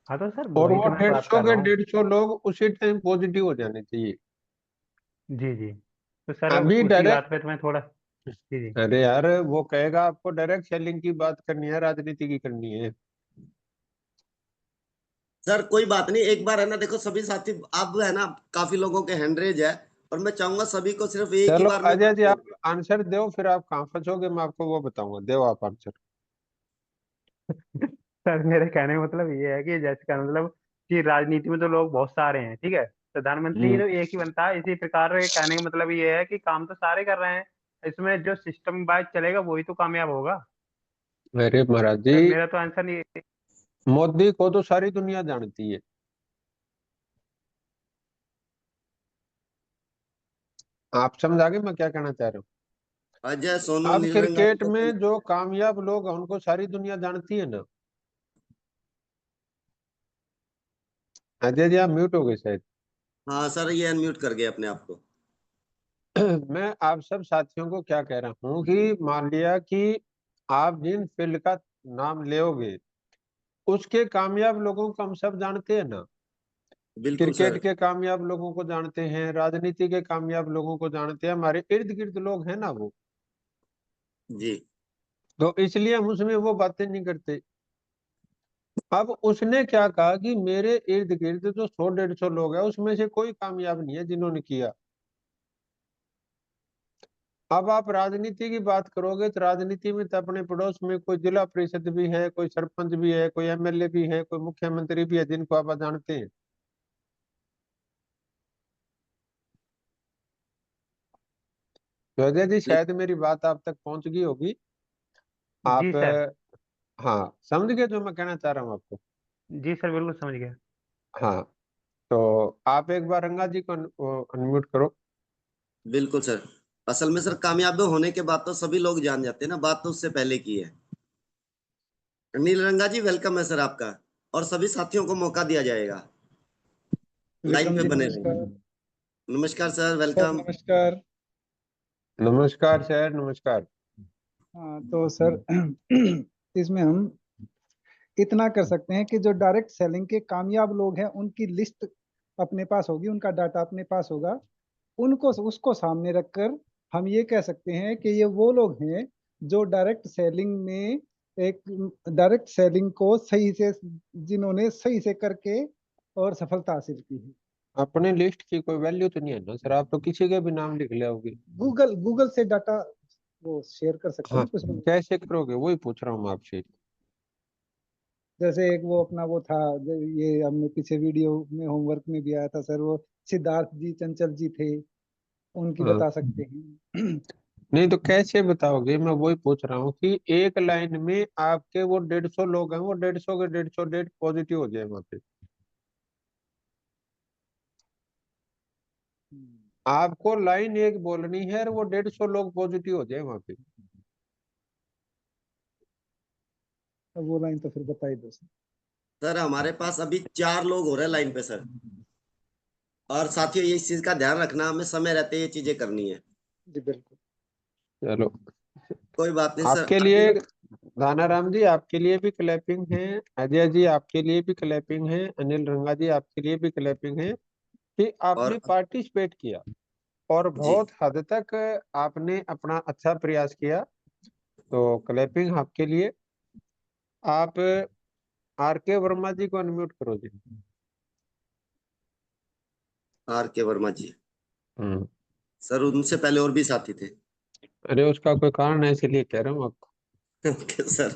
हाँ तो सर और वही वो तो मैं डेढ़ बात सौ कर रहा के हूँ। 150 लोग उसी टाइम पॉजिटिव हो जाने चाहिए। जी जी। तो सर अभी उसी बात डायरेक्ट, पे तो मैं थोड़ा। जी जी। अरे यार वो कहेगा आपको डायरेक्ट सेलिंग की बात करनी है, राजनीति की करनी है। सर कोई बात नहीं, एक बार है ना, देखो सभी साथी, अब है ना काफी लोगों के हैंड रेज है, और मैं चाहूंगा सभी को सिर्फ एक ही चलो बार में अजय बात जी, आप करनी आंसर दो, फिर आप कहाँ फंसोगे मैं आपको वो बताऊंगा। दो आप आंसर। सर मेरे कहने का मतलब ये है कि जैसे का मतलब कि राजनीति में तो लोग बहुत सारे हैं, ठीक है, प्रधानमंत्री हम्म। तो एक ही बनता है, इसी प्रकार के कहने का मतलब ये है कि काम तो सारे कर रहे हैं, इसमें जो सिस्टम वाइज चलेगा वही तो कामयाब होगा। अरे महाराज जी, सर मेरा तो आंसर नहीं। मोदी को तो सारी दुनिया जानती है। आप समझ आगे मैं क्या कहना चाह रहा हूँ? अजय सोनू अब नीलरंगा जी क्रिकेट को में जो कामयाब लोग हैं उनको सारी दुनिया जानती है ना। अजय जी आप म्यूट हो गए शायद। हाँ सर, ये अनम्यूट कर गए अपने आप को। मैं आप सब साथियों को क्या कह रहा हूँ कि मान लिया कि आप जिन फील्ड का नाम लोगे उसके कामयाब लोगों को हम सब जानते हैं ना। बिल्कुल क्रिकेट सर। के कामयाब लोगों को जानते हैं, राजनीति के कामयाब लोगों को जानते हैं, हमारे इर्द गिर्द लोग हैं ना वो। जी तो इसलिए हम उसमें वो बातें नहीं करते। अब उसने क्या कहा कि मेरे इर्द गिर्द जो 100 150 लोग हैं उसमें से कोई कामयाब नहीं है जिन्होंने किया। अब आप राजनीति की बात करोगे तो राजनीति में तो अपने पड़ोस में कोई जिला परिषद भी है, कोई सरपंच भी है, कोई एमएलए भी है, कोई मुख्यमंत्री भी है जिनको आप जानते हैं। तो अजय जी शायद मेरी बात आप तक पहुंच गई होगी। जी आप सर। हाँ समझ गए जो मैं कहना चाह रहा हूँ आपको? जी सर बिल्कुल समझ गया। हाँ, तो आप एक बार रंगा जी को अनम्यूट करो। बिल्कुल सर। असल में सर, कामयाब होने के बाद तो सभी लोग जान जाते हैं ना, बात तो उससे पहले की है। नीलरंगा जी, वेलकम है सर आपका, और सभी साथियों को मौका दिया जाएगा, लाइन विक्रम पे जी बने नमस्कार। रहे। नमस्कार सर, सर वेलकम। नमस्कार। नमस्कार सर, नमस्कार। हाँ तो सर इसमें हम इतना कर सकते हैं कि जो डायरेक्ट सेलिंग के कामयाब लोग हैं उनकी लिस्ट अपने पास होगी, उनका डाटा अपने पास होगा, उनको उसको सामने रखकर हम ये कह सकते हैं कि ये वो लोग हैं जो डायरेक्ट सेलिंग में एक डायरेक्ट सेलिंग को सही से, जिन्होंने सही से करके और सफलता हासिल की है। अपने लिस्ट की कोई वैल्यू तो नहीं है ना सर? आप तो किसी के भी नाम लिख ले होगे। गूगल गूगल से डाटा वो शेयर कर सकते हाँ, हैं कुछ लोग। कैसे करोगे वही पूछ रहा हूँ मैं आपसे। जैसे एक वो अपना वो था, ये हमने पीछे वीडियो में होमवर्क में भी आया था सर, वो सिद्धार्थ जी चंचल जी थे, उनकी हाँ। बता सकते हैं। नहीं तो कैसे बताओगे, मैं वही पूछ रहा हूँ कि एक लाइन में आपके वो 150 लोग हैं, वो 150 के 150 डेट पॉजिटिव हो जाए वहां पे। आपको लाइन एक बोलनी है और वो 150 लोग पॉजिटिव हो जाए वहां पे। तो वो लाइन तो फिर बता ही दो सर। सर हमारे पास अभी 4 लोग हो रहे हैं लाइन पे सर, और साथियों ये इस चीज का ध्यान रखना, हमें समय रहते ये चीजें करनी है। जी बिल्कुल। चलो, कोई बात नहीं सर, आपके अभी लिए दानाराम जी, आपके लिए भी क्लैपिंग है। अजय जी आपके लिए भी क्लैपिंग है। अनिल रंगा जी आपके लिए भी क्लैपिंग है कि आपने और पार्टिसिपेट किया और जी बहुत हद तक आपने अपना अच्छा प्रयास किया। तो क्लैपिंग आपके लिए। आप आर के वर्मा जी को अनम्यूट करो जी। आर के वर्मा जी, हम्म। सर उनसे पहले और भी साथी थे। अरे उसका कोई कारण है इसलिए कह रहा हूँ आपको। ओके सर,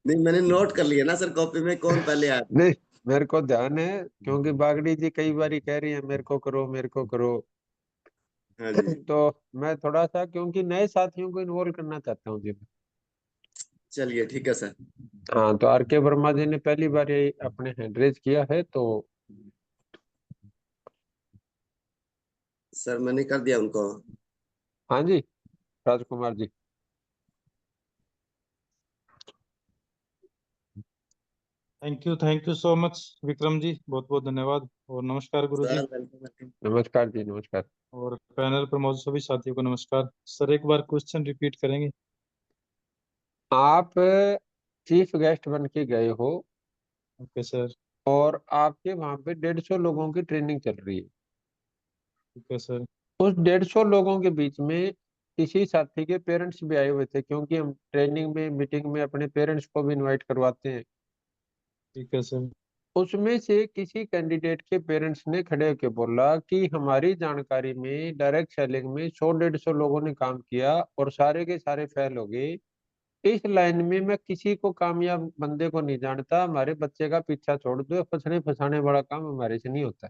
नहीं मैंने नोट कर लिया ना सर कॉपी में कौन पहले आया था। नहीं, मेरे को ध्यान है क्योंकि बागड़ी जी कई बार कह रही है मेरे को करो, मेरे को करो। हाँ जी जी, तो मैं थोड़ा सा क्योंकि नए साथियों को इन्वॉल्व करना चाहता हूँ जी। चलिए ठीक है सर। हाँ, तो आर के वर्मा जी ने पहली बार ये अपने हैंड रेज किया है तो। सर मैंने कर दिया उनको। हाँ जी, Rajkumar ji. Thank you so much Vikram ji, बहुत बहुत धन्यवाद। और नमस्कार गुरु जी। Sir welcome welcome. नमस्कार जी, नमस्कार। और पैनल पर मौजूद सभी साथियों को नमस्कार। सर एक बार क्वेश्चन रिपीट करेंगे? आप चीफ गेस्ट बन के गए हो ओके सर। और आपके वहां पे 150 लोगों की ट्रेनिंग चल रही है। ठीक है सर। उस 150 लोगों के बीच में किसी साथी के पेरेंट्स भी आए हुए थे, क्योंकि हम ट्रेनिंग में मीटिंग में अपने पेरेंट्स को भी इनवाइट करवाते हैं। ठीक है सर। उसमें से किसी कैंडिडेट के पेरेंट्स ने खड़े होकर बोला कि हमारी जानकारी में डायरेक्ट सेलिंग में 100-150 लोगों ने काम किया और सारे के सारे फेल हो गए। इस लाइन में मैं किसी को कामयाब बंदे को नहीं जानता। हमारे बच्चे का पीछा छोड़ दो, फंसने फंसाने वाला काम हमारे से नहीं होता,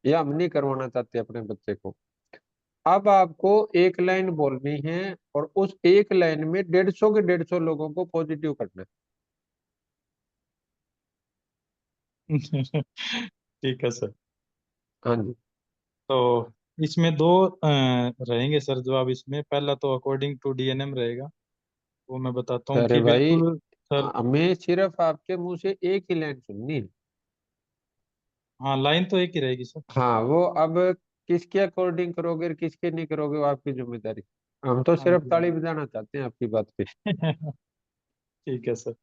या हम नहीं करवाना चाहते अपने बच्चे को। अब आपको एक लाइन बोलनी है और उस एक लाइन में 150 के 150 लोगों को पॉजिटिव करना है। ठीक है सर। हाँ जी। तो इसमें दो रहेंगे सर जवाब। इसमें पहला तो अकॉर्डिंग टू डीएनएम रहेगा, वो मैं बताता हूँ अरे कि भाई, बिल्कुल सर। हमें सिर्फ आपके मुंह से एक ही लाइन सुननी है। हाँ लाइन तो एक ही रहेगी सर। हाँ, वो अब किसके अकॉर्डिंग करोगे और किसके नहीं करोगे वो आपकी जिम्मेदारी। हम तो हाँ सिर्फ ताली जी। बजाना चाहते हैं आपकी बात पे। ठीक है सर।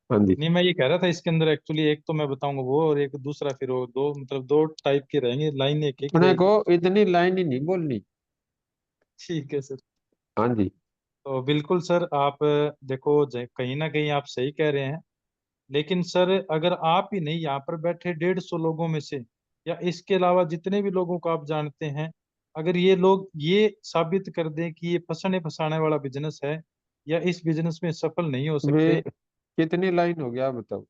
हाँ जी। नहीं मैं ये कह रहा था इसके अंदर एक्चुअली एक तो मैं बताऊंगा वो, और एक दूसरा, फिर वो दो मतलब दो टाइप के रहेंगे, लाइन एक एक ही अपने को रहेगी। इतनी लाइन ही नहीं बोलनी। ठीक है सर। हाँ जी। तो बिल्कुल सर आप देखो कहीं ना कहीं आप सही कह रहे हैं, लेकिन सर अगर आप ही नहीं यहाँ पर बैठे 150 लोगों में से, या इसके अलावा जितने भी लोगों को आप जानते हैं, अगर ये लोग ये साबित कर दें कि ये फंसने फंसाने वाला बिजनेस है या इस बिजनेस में सफल नहीं हो वे सकते। कितनी लाइन हो गया आप बताओ।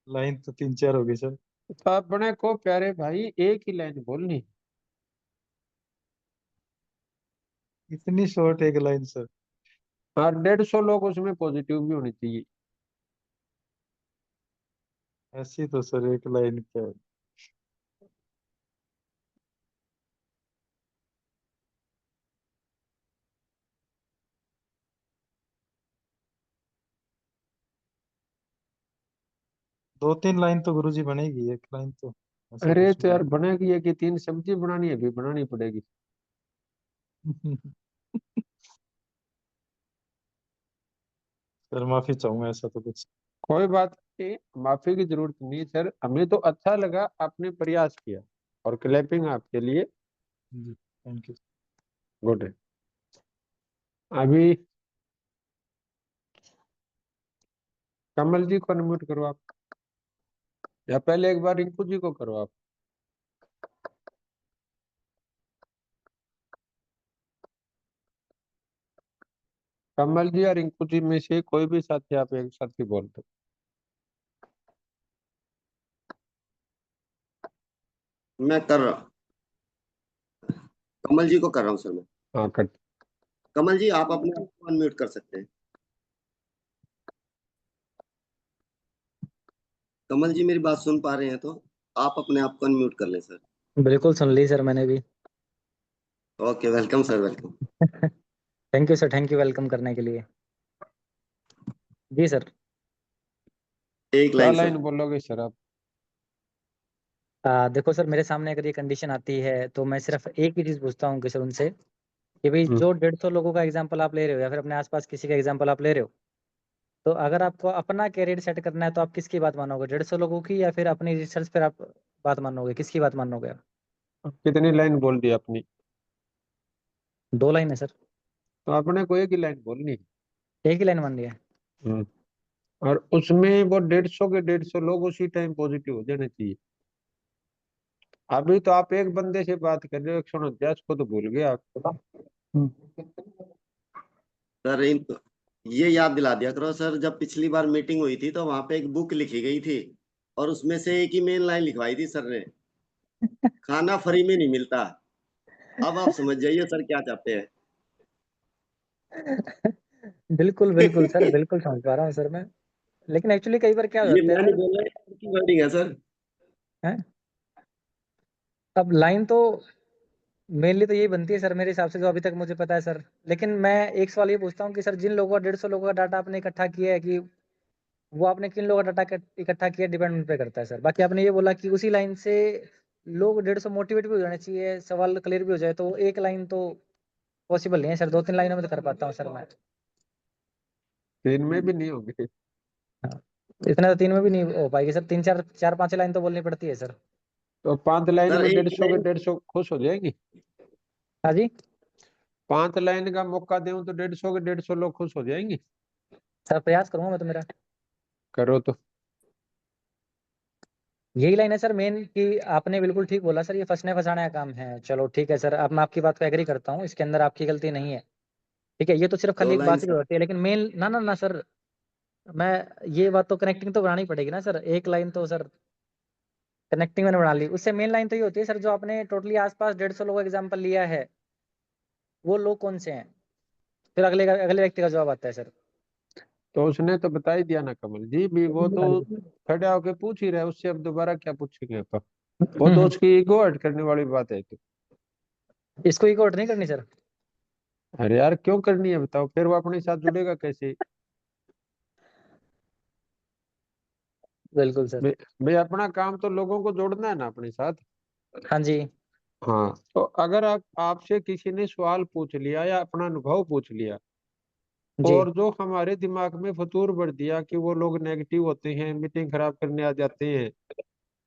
लाइन तो 3 4 हो गई सर। तो अपने को प्यारे भाई एक ही लाइन बोलनी। इतनी शॉर्ट एक लाइन सर? और 150 लोग उसमें पॉजिटिव भी होने चाहिए। ऐसी तो सर एक लाइन क्या है? 2 3 लाइन तो गुरुजी बनेगी, एक लाइन तो ऐसा अरे कुछ तो यार, नहीं। बनेगी है कि 3 सब्जी बनानी है, भी बनानी पड़ेगी। सर माफी चाहूंगा, ऐसा तो कुछ। कोई बात नहीं, माफी की जरूरत नहीं सर। हमें तो अच्छा लगा आपने प्रयास किया, और क्लैपिंग आपके लिए। जी थैंक यू। गुड है। अभी कमल जी को अनम्यूट करो आप, या पहले एक बार रिंकू जी को करो आप। कमल जी या रिंकू जी में से कोई भी साथी आप एक साथी बोल दो। मैं कर रहा कमल जी को कर रहा हूँ सर मैं। हाँ कर। कमल जी आप अपने आप को अनम्यूट कर सकते हैं। कमल जी मेरी बात सुन पा रहे हैं तो आप अपने आप को अनम्यूट कर लें सर। बिल्कुल सुन ली सर मैंने भी। Okay welcome sir welcome. Thank you sir, thank you welcome करने के लिए। जी सर। एक क्या लाइन लाइन सर। बोलोगे सर आप? देखो सर, मेरे सामने अगर ये कंडीशन आती है तो मैं सिर्फ एक ही चीज़ पूछता हूँ कि सर उनसे कि भाई हम्म। जो 150 लोगों का एग्जाम्पल आप ले रहे हो या फिर अपने आसपास किसी का एग्जाम्पल आप ले रहे हो, तो अगर आपको अपना कैरियर सेट करना है तो आप किसकी बात मानोगे, 150 लोगों की या फिर अपनी रिसर्च पर आप बात मानोगे, किसकी बात मानोगे आप? कितनी लाइन बोल दी अपनी? 2 लाइन है सर। तो अपने को एक ही लाइन बोलनी है। एक ही लाइन मान लिया। हम्म। और उसमें वो 150 के 150 लोग उसी टाइम पॉजिटिव हो जाने चाहिए। अभी तो आप एक बंदे से बात कर रहे हो, 149 को तो भूल गए आप। सर ये याद दिला दिया करो सर, जब पिछली बार मीटिंग हुई थी तो वहां पे एक बुक लिखी गई थी और उसमें से एक ही मेन लाइन लिखवाई थी सर ने, खाना फ्री में नहीं मिलता। अब आप समझ जाइए सर क्या चाहते हैं। बिल्कुल बिल्कुल सर, बिल्कुल समझ पा रहा हूँ सर मैं। लेकिन एक्चुअली कई बार क्या हो ये जाता है मैं नहीं सर। बोल रहा, उनकी वर्डिंग है सर। हैं? अब लाइन तो मेनली तो यही बनती है सर मेरे हिसाब से, जो अभी तक मुझे पता है सर। लेकिन मैं एक सवाल ये पूछता हूँ कि सर जिन लोगों का 150 लोगों का डाटा आपने इकट्ठा किया है, कि वो आपने किन लोगों का डाटा इकट्ठा किया, डिपेंड उन पे करता है सर। बाकी आपने ये बोला कि उसी लाइन से लोग 150 मोटिवेट भी हो जाने चाहिए, सवाल क्लियर भी हो जाए, तो एक लाइन तो पॉसिबल नहीं है सर, 2-3 लाइनों में तो कर पाता हूँ सर मैं। 3 में भी नहीं होगी। हाँ, इतना तो 3 में भी नहीं हो पाएगी सर, 3-4-5 लाइन तो बोलनी पड़ती है सर। तो 5 लाइन सर में एक 150 के लाइन 150 खुश हो जाएंगी। हाँ जी 5 लाइन का मौका दूं तो 150 के 150 लोग खुश हो जाएंगे। सर, प्रयास करूंगा मैं तो मेरा। करो तो। यही लाइन है सर मेन, कि आपने बिल्कुल ठीक बोला सर, ये फंसने फंसाने का काम है। चलो ठीक है सर, अब मैं आपकी बात को एग्री करता हूँ, इसके अंदर आपकी गलती नहीं है। ठीक है, ये तो सिर्फ खाली दो एक लाइन बात ही सर। होती है, लेकिन मेन ना ना ना सर, मैं ये बात तो कनेक्टिंग तो बनानी पड़ेगी ना सर। एक लाइन तो सर कनेक्टिंग मैंने बना ली, उससे मेन लाइन तो ये होती है सर, जो आपने टोटली आसपास 150 लोगों का एग्जाम्पल लिया है, वो लोग कौन से हैं? फिर अगले व्यक्ति का जवाब आता है सर। तो उसने तो बता ही दिया ना कमल जी भी, वो तो खड़े होके पूछ ही रहे, उससे अब दोबारा क्या पूछेंगे अपन? वो तो उसकी ईगो हर्ट करने वाली बात है। तो इसको इकोट नहीं करनी सर। अरे यार क्यों करनी है बताओ, फिर वो अपने साथ जुड़ेगा कैसे? बिल्कुल सर। भाई भाई अपना काम तो लोगों को जोड़ना है ना अपने साथ। हाँ जी। हाँ तो अगर आप आपसे किसी ने सवाल पूछ लिया या अपना अनुभव पूछ लिया, जी। और जो हमारे दिमाग में फतूर भर दिया कि वो लोग नेगेटिव होते हैं, मीटिंग खराब करने आ जाते हैं,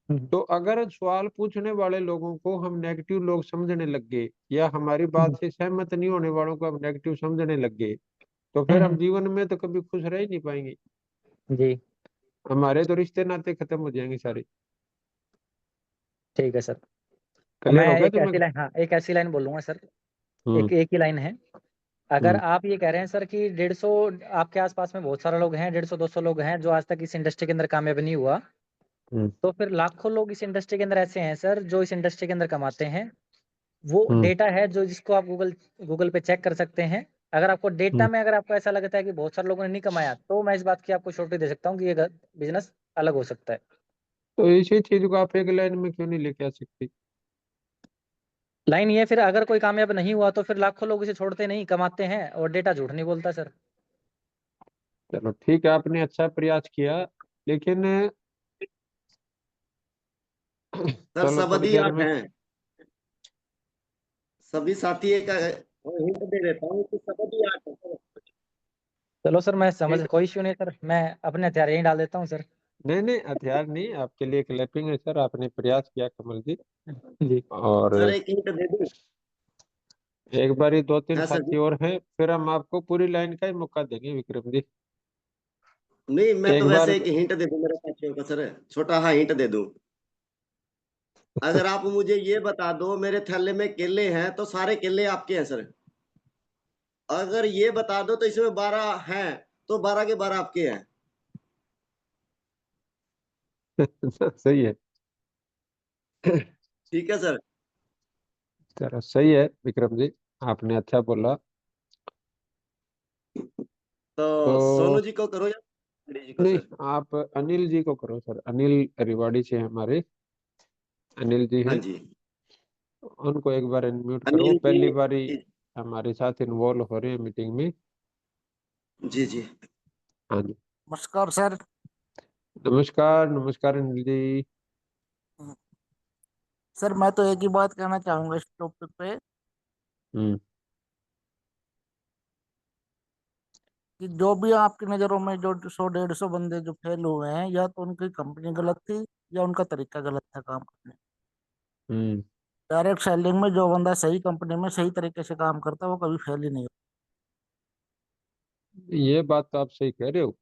हम्म, तो अगर सवाल पूछने वाले लोगों को हम नेगेटिव लोग समझने लग गए, या हमारी हम्म, बात से सहमत नहीं होने वालों को हम नेगेटिव समझने लग गए, तो फिर हम हम्म, जीवन में तो कभी खुश रह ही नहीं पाएंगे। जी हमारे तो रिश्ते नाते खत्म हो जाएंगे सारे। ठीक है सर। मैं क्लियर हो गया एक तुम्हें? ऐसी लाइन, हाँ एक ऐसी लाइन बोलूंगा सर। हम्म। एक ही लाइन है। अगर हम्म। आप ये कह रहे हैं सर कि 150, आपके आसपास में बहुत सारे लोग हैं, 150-200 लोग हैं जो आज तक इस इंडस्ट्री के अंदर कामयाब नहीं हुआ, हम्म। तो फिर लाखों लोग इस इंडस्ट्री के अंदर ऐसे हैं सर जो इस इंडस्ट्री के अंदर कमाते हैं। वो हम्म। डेटा है जो, जिसको आप गूगल पे चेक कर सकते हैं। अगर आपको डेटा हम्म। में, अगर आपको ऐसा लगता है कि बहुत सारे लोगों ने नहीं कमाया, तो मैं इस बात की आपको श्योरिटी दे सकता हूँ कि ये बिजनेस अलग हो सकता है। तो इसी चीज को आप एक लाइन में क्यों नहीं लेके आ सकते? लाइन ये, फिर अगर कोई कामयाब नहीं हुआ तो फिर लाखों लोग इसे छोड़ते नहीं, कमाते हैं, और डेटा झूठ नहीं बोलता सर। चलो ठीक है, आपने अच्छा प्रयास किया, लेकिन सर चलो सब थोड़ी अधि देर आठ में। हैं, सभी साथी एक हिंट दे देता हूँ कि सब अधि आठ हैं सर। चलो सर, मैं समझ, एक कोई इश्यू नहीं सर, मैं अपने हथियार यहीं डाल देता हूँ सर। नहीं नहीं, हथियार नहीं, आपके लिए क्लैपिंग है सर, आपने प्रयास किया कमल जी। जी और सर एक हिंट दे दूं? एक बारी 2-3 हाँ सर जी। साथी और हैं, फिर हम आपको पूरी लाइन का ही मौका देंगे विक्रम जी। नहीं मैं एक तो बार वैसे एक हिंट दे दूं मेरे साथियों को सर, छोटा हाँ हिंट दे दूं। अगर आप मुझे ये बता दो मेरे थैले में केले हैं तो सारे केले आपके हैं सर। अगर ये बता दो तो इसमें 12 हैं तो 12 के 12 आपके हैं। सही है। ठीक है सर। चलो सही है विक्रम जी, आपने अच्छा बोला। तो सोनू तो जी को करो या जी को नहीं, सर? आप अनिल जी को करो सर, अनिल रिवाड़ी से हमारे अनिल जी हाँ हैं, जी। उनको एक बार अनम्यूट करो, अनिल पहली बारी जी। हमारे साथ इन्वॉल्व हो रहे हैं मीटिंग में। जी जी। हाँ जी, नमस्कार सर। नमस्कार नमस्कार अनिल जी। सर मैं तो एक ही बात कहना चाहूंगा इस टॉपिक पे हम्म। कि जो भी आपकी नज़रों में जो 100-150 बंदे जो फेल हुए हैं, या तो उनकी कंपनी गलत थी या उनका तरीका गलत था काम करने। हम्म। डायरेक्ट सेलिंग में जो बंदा सही कंपनी में सही तरीके से काम करता है वो कभी फेल ही नहीं ये बात तो आप सही कह रहे हो।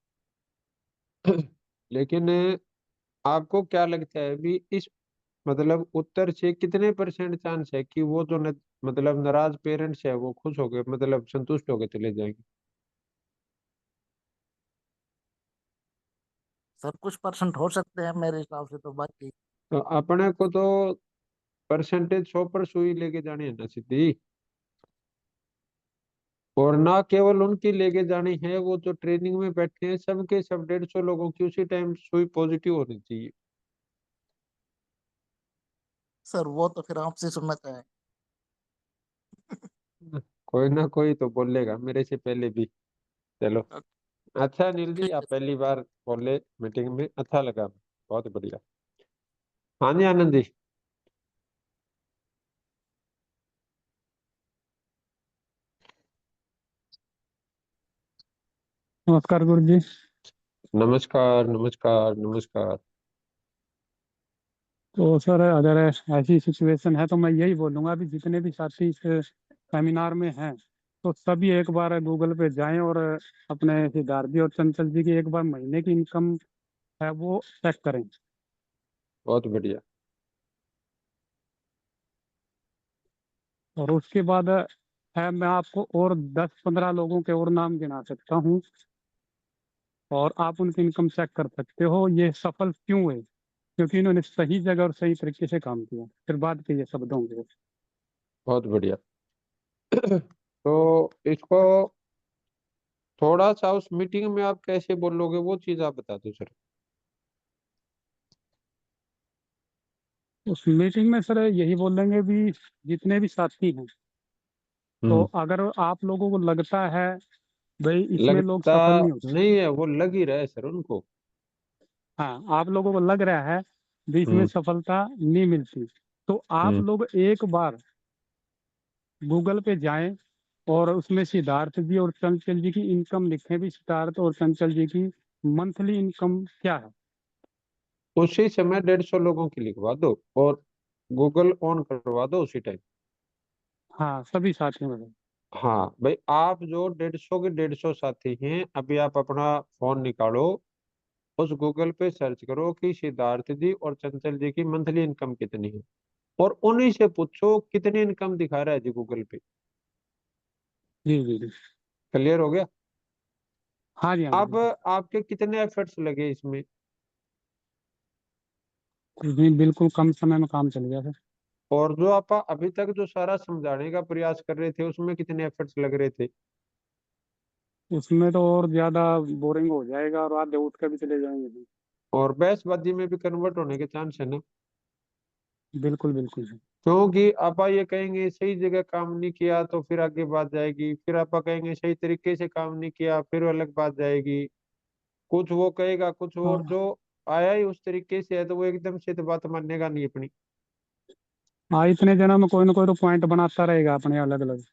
लेकिन आपको क्या लगता है भी इस मतलब उत्तर से कितने परसेंट चांस है कि वो जो मतलब नाराज पेरेंट्स है वो खुश हो गए, मतलब संतुष्ट होकर चले जाएंगे? होता। सर कुछ परसेंट हो सकते हैं मेरे हिसाब से, तो बाकी तो अपने को तो परसेंटेज 100 पर सुई लेके जानी है ना सीधी, और ना केवल उनकी लेके जानी है, वो जो ट्रेनिंग में बैठे हैं सबके सब 150 लोगों की उसी टाइम सुई पॉजिटिव होनी चाहिए। सर वो तो फिर आपसे सुनना चाहें। कोई ना कोई तो बोलेगा मेरे से पहले भी। चलो अच्छा अनिल जी, ठीक आप है। पहली बार बोले मीटिंग में, अच्छा लगा, बहुत बढ़िया। हाँ जी आनंद जी। नमस्कार गुरु जी। नमस्कार नमस्कार नमस्कार। तो सर अगर ऐसी सिचुएशन है तो मैं यही बोलूंगा कि जितने भी साथी इस सेमिनार में हैं तो सभी एक बार गूगल पे जाएं और अपने सिद्धार्थ जी और चंचल जी की एक बार महीने की इनकम है वो चेक करें। बहुत बढ़िया। और उसके बाद है मैं आपको और 10-15 लोगों के और नाम गिना सकता हूँ और आप उनकी इनकम चेक कर सकते हो ये सफल क्यों हुए, क्योंकि इन्होंने सही जगह और सही तरीके से काम किया। फिर बाद के ये शब्द होंगे। बहुत बढ़िया। तो इसको थोड़ा सा उस मीटिंग में आप कैसे बोलोगे वो चीज आप बता दो सर। उस मीटिंग में सर यही बोलेंगे भी जितने भी साथी हैं, तो हम्म। अगर आप लोगों को लगता है भाई इसमें लोग लगता सफल नहीं हो सकते, नहीं है, वो लग ही रहा है सर उनको। हाँ आप लोगों को लग रहा है भी इसमें हम्म। सफलता नहीं मिलती, तो आप हम्म। लोग एक बार गूगल पे जाएं और उसमें सिद्धार्थ जी और चंचल जी की इनकम लिखें भी सिद्धार्थ और चंचल जी की मंथली इनकम क्या है। उसी समय 150 लोगों की लिखवा दो और गूगल ऑन करवा दो उसी टाइम। हाँ सभी साथियों में। हाँ भाई, आप जो 150 के 150 साथी हैं, अभी आप अपना फोन निकालो, उस गूगल पे सर्च करो कि सिद्धार्थ जी और चंचल जी की मंथली इनकम कितनी है, और उन्हीं से पूछो कितनी इनकम दिखा रहा है जी गूगल पे। जी जी जी। क्लियर हो गया? हाँ जी हाँ अब जी। आपके कितने एफर्ट्स लगे इसमें? जी बिल्कुल कम समय में काम चल गया सर। और जो आप अभी तक जो सारा समझाने का प्रयास कर रहे थे उसमें कितने एफर्ट्स लग रहे थे? उसमें तो और ज्यादा बोरिंग हो जाएगा और आधे उठ कर भी चले जाएंगे। और बहसबाजी में भी कन्वर्ट होने के चांस है ना? बिल्कुल बिल्कुल सर। क्योंकि आप ये कहेंगे सही जगह काम नहीं किया तो फिर आगे बात जाएगी, फिर आप कहेंगे सही तरीके से काम नहीं किया फिर अलग बात जाएगी। कुछ वो कहेगा कुछ, और हाँ जो आया ही उस तरीके से है तो वो एकदम से तो बात मानेगा नहीं अपनी। हाँ इतने जनों में कोई ना कोई तो पॉइंट बनाता रहेगा अपने अलग अलग।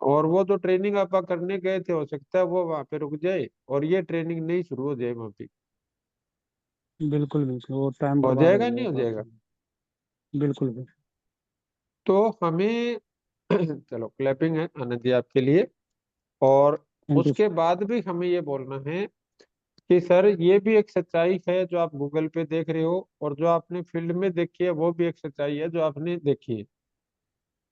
और वो जो ट्रेनिंग आप करने गए थे हो सकता है वो वहां पे रुक जाए और ये ट्रेनिंग नहीं शुरू हो जाए वहां पे। बिल्कुल बिल्कुल वो टाइम हो बर्बाद हो जाएगा गया नहीं इस हो बात जाएगा? से। बिल्कुल बिल्कुल। तो हमें चलो क्लैपिंग है आनंद जी आपके लिए। और थैंक यू। उसके बाद भी हमें ये बोलना है कि सर ये भी एक सच्चाई है जो आप गूगल पे देख रहे हो, और जो आपने फील्ड में देखी है वो भी एक सच्चाई है जो आपने देखी है।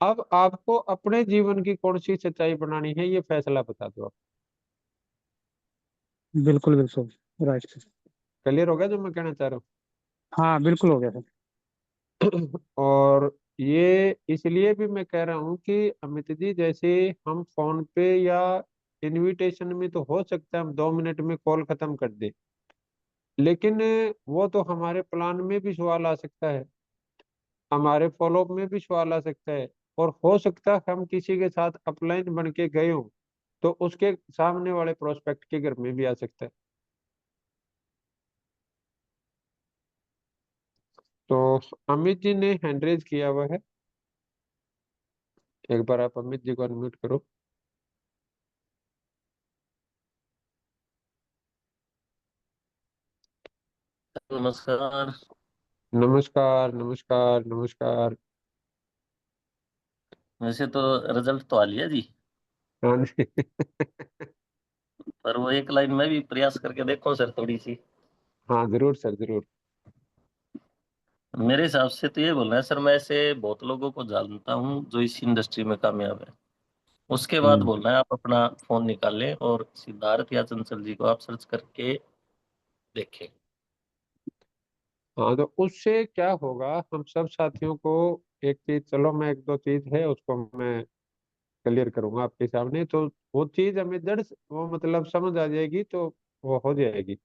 अब आपको अपने जीवन की कौन सी सच्चाई बनानी है ये फैसला बता दो आप। बिल्कुल बिल्कुल राइट सर। क्लियर हो गया जो मैं कहना चाह रहा हूँ? हाँ बिल्कुल हो गया सर। और ये इसलिए भी मैं कह रहा हूँ कि अमित जी, जैसे हम फोन पे या इनविटेशन में तो हो सकता है हम 2 मिनट में कॉल खत्म कर दें, लेकिन वो तो हमारे प्लान में भी सवाल आ सकता है, हमारे फॉलोअप में भी सवाल आ सकता है, और हो सकता है हम किसी के साथ अपलाइन बन के गए हों तो उसके सामने वाले प्रोस्पेक्ट के घर में भी आ सकता है। तो अमित जी ने हैंड रेज किया हुआ है, एक बार आप अमित जी को अनम्यूट करो। नमस्कार। नमस्कार नमस्कार नमस्कार। वैसे तो रिजल्ट तो आ लिया जी, हाँ जी। पर वो एक लाइन में भी प्रयास करके देखो सर थोड़ी सी। हाँ जरूर सर, जरूर। मेरे हिसाब से तो ये बोलना है सर, मैं ऐसे बहुत लोगों को जानता हूँ जो इस इंडस्ट्री में कामयाब है। उसके बाद हम्म। बोलना है आप अपना फोन निकालें और सिद्धार्थ या चंचल जी को आप सर्च करके देखें। हाँ, तो उससे क्या होगा, हम सब साथियों को एक चीज, चलो मैं एक दो चीज है उसको मैं क्लियर करूंगा आपके सामने, तो वो चीज हमें वो मतलब समझ आ जाएगी, तो वो हो जाएगी।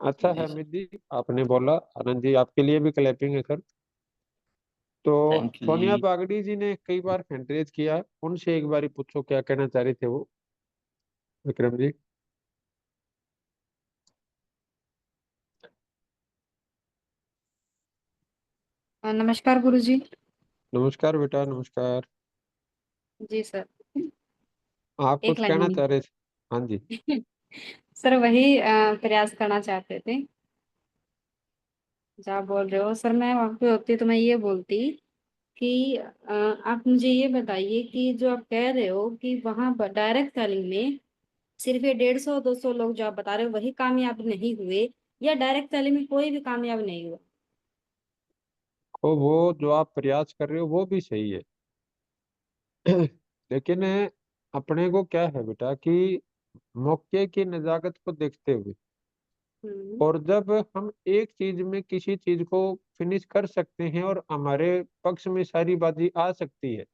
अच्छा है जी सर, अमित जी, आपने बोला। आनंद जी, आपके लिए भी क्लैपिंग है सर। तो थैंक यू सोनिया जी। बागड़ी जी ने कई बार हैंड रेज किया, उनसे एक बार पूछो क्या कहना चाह रहे थे वो, विक्रम जी। नमस्कार गुरुजी। नमस्कार बेटा, नमस्कार। जी सर। आप एक कुछ कहना लाइन चाह रहे थे? हाँ जी। में सर वही प्रयास करना चाहते थे जो आप बोल रहे हो। सर मैं वहाँ पे होती तो मैं ये बोलती कि आप मुझे ये बताइए कि जो आप कह रहे हो कि वहाँ डायरेक्ट सेलिंग में सिर्फ ये 150-200 लोग जो आप बता रहे हो वही कामयाब नहीं हुए, या डायरेक्ट सेलिंग में कोई भी कामयाब नहीं हुआ? तो वो जो आप प्रयास कर रहे हो वो भी सही है। लेकिन अपने को क्या है बेटा कि मौके की नजाकत को देखते हुए, हम्म। और जब हम एक चीज में किसी चीज को फिनिश कर सकते हैं और हमारे पक्ष में सारी बाजी आ सकती है,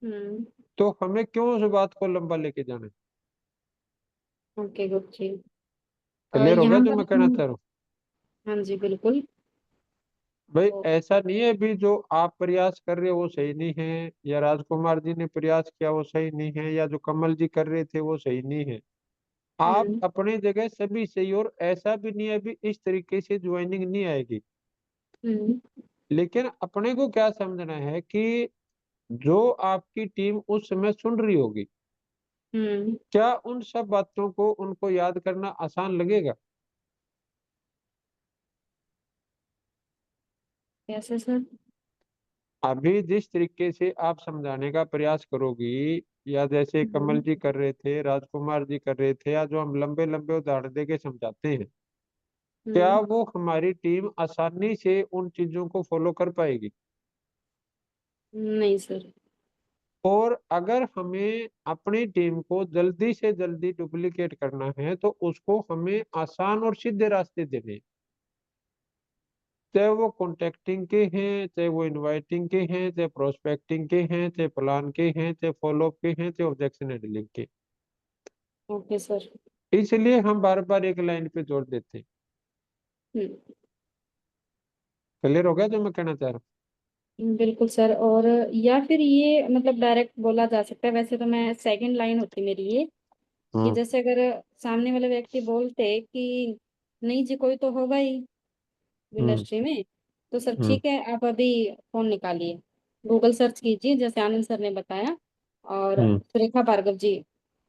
हम्म। तो हमें क्यों उस बात को लंबा लेके जाना है। ओके गुरु जी। क्लियर हो गया यहाँ जो पर मैं कहना चाह रहा हूँ? हाँ जी बिल्कुल। भाई तो ऐसा नहीं है भी जो आप प्रयास कर रहे हो वो सही नहीं है, या राजकुमार जी ने प्रयास किया वो सही नहीं है, या जो कमल जी कर रहे थे वो सही नहीं है। आप हम्म। अपनी जगह सभी सही, और ऐसा भी नहीं है भी इस तरीके से ज्वाइनिंग नहीं आएगी। हम्म। लेकिन अपने को क्या समझना है कि जो आपकी टीम उस समय सुन रही होगी, हम्म। क्या उन सब बातों को उनको याद करना आसान लगेगा? कैसे सर? अभी जिस तरीके से आप समझाने का प्रयास करोगी, या जैसे कमल हम्म। जी कर रहे थे, राजकुमार जी कर रहे थे, या जो हम लंबे लंबे उदाहरण दे के समझाते हैं, क्या हम्म। वो हमारी टीम आसानी से उन चीजों को फॉलो कर पाएगी? नहीं सर। और अगर हमें अपनी टीम को जल्दी से जल्दी डुप्लीकेट करना है तो उसको हमें आसान और सीधे रास्ते देने हैं। चाहे वो कॉन्टेक्टिंग के हैं, चाहे वो इनवाइटिंग के हैं, चाहे प्रोस्पेक्टिंग के हैं, चाहे प्लान के हैं, चाहे फॉलोअप के हैं, चाहे ऑब्जेक्शन हैंडलिंग के। Okay sir. इसलिए हम बार बार एक लाइन पे जोड़ देते हैं। हम्म। क्लियर हो गया जो मैं कहना चाह रहा बिल्कुल सर। और या फिर ये मतलब डायरेक्ट बोला जा सकता है, वैसे तो मैं सेकंड लाइन होती मेरी ये, कि हूँ? जैसे अगर सामने वाले व्यक्ति बोलते कि नहीं जी कोई तो होगा ही हम्म। इंडस्ट्री में, तो सर हम्म। ठीक है आप अभी फोन निकालिए, गूगल सर्च कीजिए जैसे आनंद सर ने बताया, और हम्म। सुरेखा भार्गव जी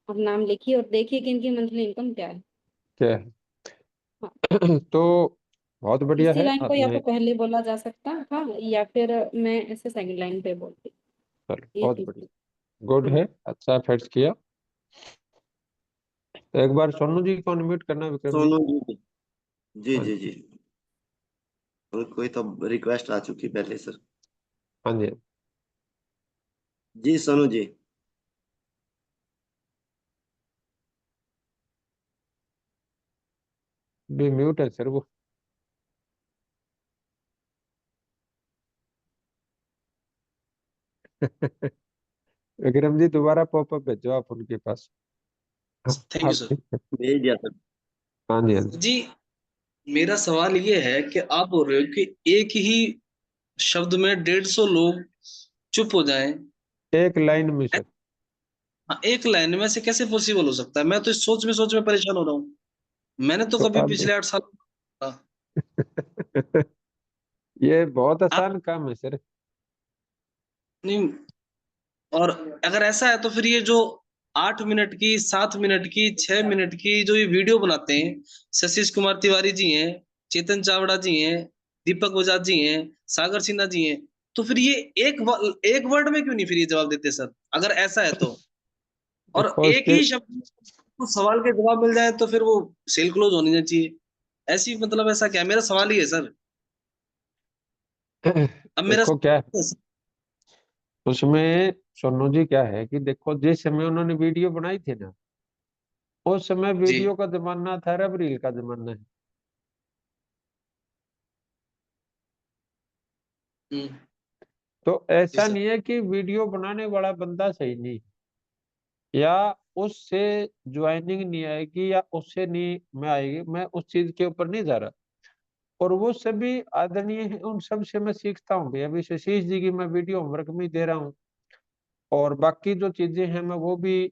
आप नाम लिखिए और देखिए कि इनकी मंथली इनकम क्या है। क्या है? हाँ। तो बहुत बढ़िया इसी है लाइन को या आपने। तो पहले बोला जा सकता था, या फिर मैं ऐसे सेकंड लाइन पे बोलती, चलो ये बहुत चीज थी। बढ़िया, गुड हाँ। है, अच्छा फैक्ट किया। तो एक बार सोनू जी को अनम्यूट करना, विक्रम जी। सोनू जी, जी हाँ जी जी। जी। और कोई तो रिक्वेस्ट आ चुकी पहले सर। हाँ जी। जी सोनू जी। भी म्यूट है सर वो। विक्रम जी दोबारा पॉपअप भेजो आप उनके पास। Thank you sir. भेज दिया सर। हाँ जी, हाँ जी। जी मेरा सवाल ये है कि आप बोल रहे हो कि एक ही शब्द में 150 लोग चुप हो जाएं। एक लाइन में सर। हाँ, एक लाइन में से कैसे पॉसिबल हो सकता है? मैं तो इस सोच में परेशान हो रहा हूँ। मैंने तो तो कभी अब पिछले 8 साल ये बहुत आप आसान काम है सर। नहीं। और अगर ऐसा है तो फिर ये जो 8 मिनट की, 7 मिनट की, 6 मिनट की जो ये वीडियो बनाते हैं, शशिश कुमार तिवारी जी हैं, चेतन चावड़ा जी हैं, दीपक बजाज जी हैं, सागर सिन्हा जी हैं, तो फिर ये एक वर्ड में क्यों नहीं फिर ये जवाब देते सर, अगर ऐसा है तो? और देखो एक उसके ही शब्द में तो सवाल के जवाब मिल जाए तो फिर वो सेल क्लोज होनी चाहिए। ऐसी मतलब ऐसा क्या, मेरा सवाल ही है सर। अब मेरा देखो क्या है उसमें सोनू जी, क्या है कि देखो जिस समय उन्होंने वीडियो बनाई थी ना, उस समय जी। वीडियो का जमाना था, अब रील का जमाना है। हम्म। तो जी ऐसा सर। नहीं है कि वीडियो बनाने वाला बंदा सही नहीं, या उससे ज्वाइनिंग नहीं आएगी या उससे नहीं में आएगी, मैं उस चीज के ऊपर नहीं जा रहा। और वो सभी आदरणीय हैं, उन सब से मैं सीखता हूँ भी। अभी शशीश जी की मैं वीडियो होमवर्क में दे रहा हूँ, और बाकी जो चीजें हैं मैं वो भी।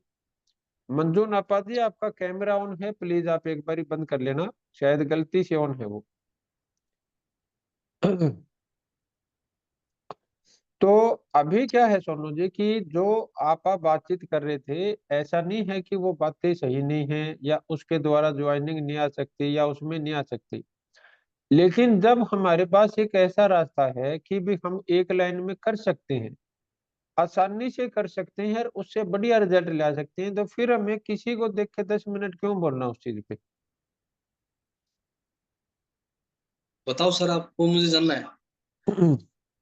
मंजू नापा जी, आपका कैमरा ऑन है, प्लीज आप एक बारी बंद कर लेना, शायद गलती से ऑन है वो। तो अभी क्या है सोनू जी कि जो आप बातचीत कर रहे थे, ऐसा नहीं है कि वो बातें सही नहीं है या उसके द्वारा ज्वाइनिंग नहीं आ सकती या उसमें नहीं आ सकती। लेकिन जब हमारे पास एक ऐसा रास्ता है कि भी हम एक लाइन में कर सकते हैं, आसानी से कर सकते हैं और उससे बढ़िया रिजल्ट ला सकते हैं, तो फिर हमें किसी को देख के 10 मिनट क्यों बोलना उस चीज पे। बताओ सर, आपको मुझे जानना है।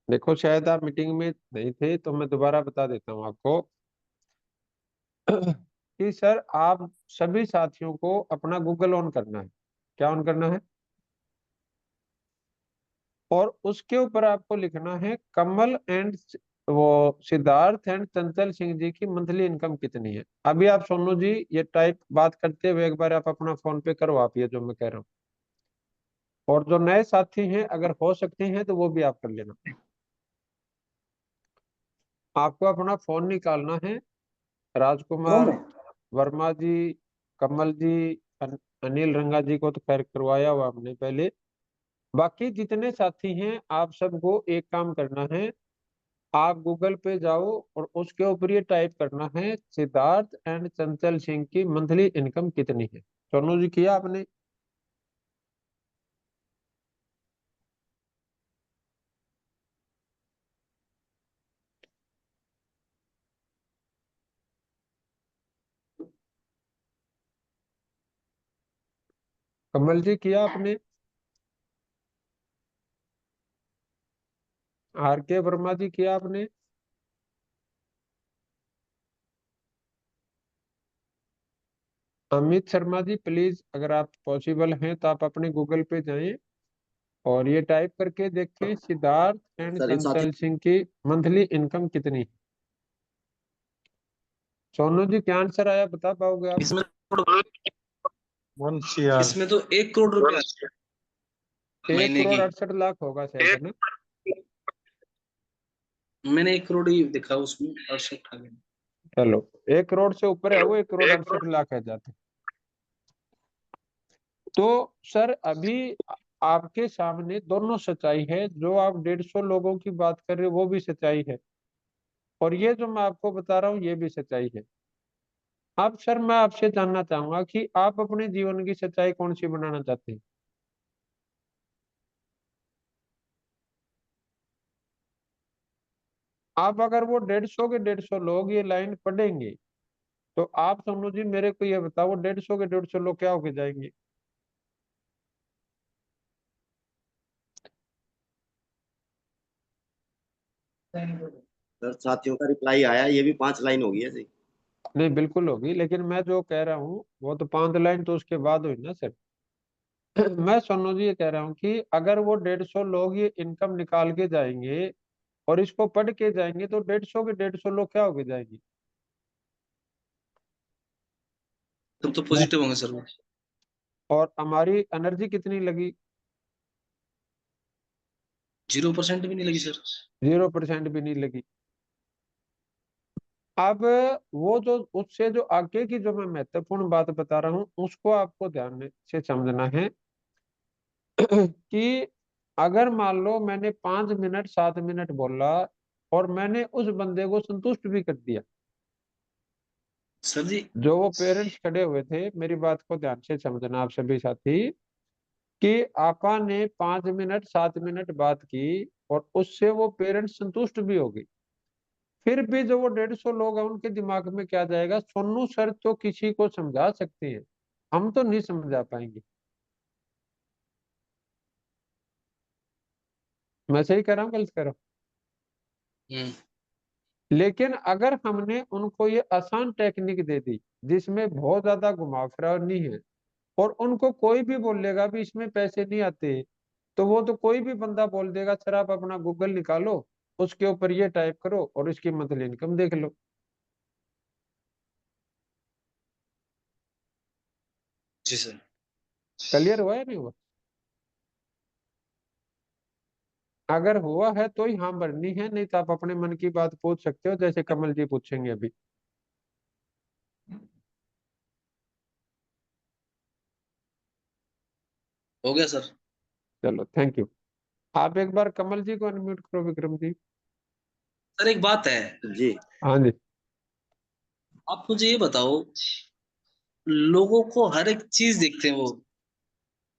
देखो शायद आप मीटिंग में नहीं थे, तो मैं दोबारा बता देता हूँ आपको कि सर आप सभी साथियों को अपना गूगल ऑन करना है। क्या ऑन करना है? और उसके ऊपर आपको लिखना है कमल एंड वो सिद्धार्थ एंड चंचल सिंह जी की मंथली इनकम कितनी है। अभी आप सोनू जी ये टाइप बात करते हुए एक बार आप अपना फोन पे करो, आप ये जो मैं कह रहा हूँ। और जो नए साथी हैं अगर हो सकते हैं तो वो भी आप कर लेना। आपको अपना फोन निकालना है, क्रोम राजकुमार में। वर्मा जी, कमल जी, अनिल रंगा जी को तो खैर करवाया हुआ हमने पहले। बाकी जितने साथी हैं आप सबको एक काम करना है, आप गूगल पे जाओ और उसके ऊपर ये टाइप करना है सिद्धार्थ एंड चंचल सिंह की मंथली इनकम कितनी है। सोनू जी किया आपने? कमल जी किया आपने? आर के वर्मा जी किया आपने? अमित शर्मा जी प्लीज, अगर आप पॉसिबल हैं तो आप अपने गूगल पे जाएं और ये टाइप करके देखें सिद्धार्थ एंड सर इन साथियों चंचल सिंह की मंथली इनकम कितनी है। सोनू जी क्या आंसर आया, बता पाओगे आप? इसमें 1 CR। इसमें तो 1 करोड़ रुपया एक महीने करोड़ की। 68 लाख होगा शायद, है ना? मैंने 1 करोड़ ही देखा उसमें, 68 आ गया। चलो 1 करोड़ से ऊपर है वो, 1 करोड़ 68 लाख है जाते। तो सर अभी आपके सामने दोनों सच्चाई है, जो आप 150 लोगों की बात कर रहे हो वो भी सच्चाई है, और ये जो मैं आपको बता रहा हूँ ये भी सच्चाई है। अब सर मैं आपसे जानना चाहूंगा कि आप अपने जीवन की सच्चाई कौन सी बनाना चाहते हैं? आप अगर वो 150 के 150 लोग ये लाइन पढ़ेंगे, तो आप सोनू जी मेरे को ये बताओ 150 के 150 लोग क्या होके जाएंगे? सर साथियों का रिप्लाई आया, ये भी 5 लाइन होगी ऐसे। नहीं बिल्कुल होगी, लेकिन मैं जो कह रहा हूँ वो तो 5 लाइन तो उसके बाद हुई ना सर। मैं सोनू जी ये कह रहा हूँ कि अगर वो 150 लोग ये इनकम निकाल के जाएंगे, और इसको पढ़ के जाएंगे तो 150 के 150 लोग क्या होके जाएंगे। तब तो पॉजिटिव होंगे सर वो। और हमारी एनर्जी कितनी लगी? 0% भी नहीं लगी सर। 0% भी नहीं लगी। अब वो जो उससे जो आगे की जो मैं महत्वपूर्ण बात बता रहा हूँ उसको आपको ध्यान से समझना है कि अगर मान लो मैंने 5 मिनट 7 मिनट बोला और मैंने उस बंदे को संतुष्ट भी कर दिया, सर जी जो वो पेरेंट्स खड़े हुए थे, मेरी बात को ध्यान से समझना आप सभी साथी, कि आपा ने 5 मिनट 7 मिनट बात की और उससे वो पेरेंट्स संतुष्ट भी हो गए, फिर भी जो वो 150 लोग हैं उनके दिमाग में क्या जाएगा, सोनू सर तो किसी को समझा सकते हैं, हम तो नहीं समझा पाएंगे। मैं सही कर रहा हूँ गलत कर रहा हूँ? लेकिन अगर हमने उनको ये आसान टेक्निक दे दी जिसमें बहुत ज्यादा घुमाव फिराव नहीं है और उनको कोई भी बोलेगा भी इसमें पैसे नहीं आते, तो वो तो कोई भी बंदा बोल देगा सर आप अपना गूगल निकालो, उसके ऊपर ये टाइप करो और इसकी मंथली इनकम देख लो। जी सर। क्लियर हुआ या नहीं हुआ? अगर हुआ है तो ही हाँ भरनी है, नहीं तो आप अपने मन की बात पूछ सकते हो जैसे कमल जी पूछेंगे अभी। हो गया सर। चलो थैंक यू। आप एक बार कमल जी को अनम्यूट करो विक्रम जी। सर एक बात है, जी हाँ जी। आप मुझे ये बताओ, लोगों को हर एक चीज देखते हैं वो,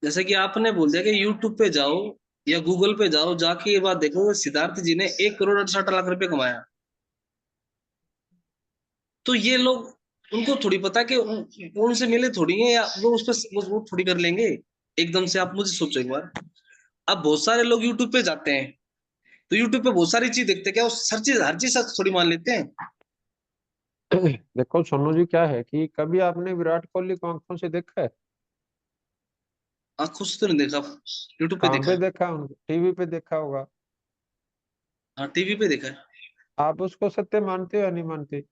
जैसे कि आपने बोल दिया कि यूट्यूब पे जाओ या गूगल पे जाओ, जाके ये बात देखो कि सिद्धार्थ जी ने 1 करोड़ 68 लाख रुपए कमाया। तो ये लोग, उनको थोड़ी पता कि उनसे मिले थोड़ी है, या वो उस पर वो थोड़ी कर लेंगे एकदम से। आप मुझे सोचो एक बार, अब बहुत सारे लोग यूट्यूब पे जाते हैं तो यूट्यूब पे बहुत सारी चीज देखते हैं, क्या वो हर चीज सच थोड़ी मान लेते हैं? देखो सोनू जी क्या है कि कभी आपने विराट कोहली को आंखों से देखा है? आंखों से तो नहीं देखा, यूट्यूब पे कहाँ देखा पे है। देखा? टीवी पे देखा होगा। हाँ टीवी पे देखा है। आप उसको सत्य मानते हो या नहीं मानते?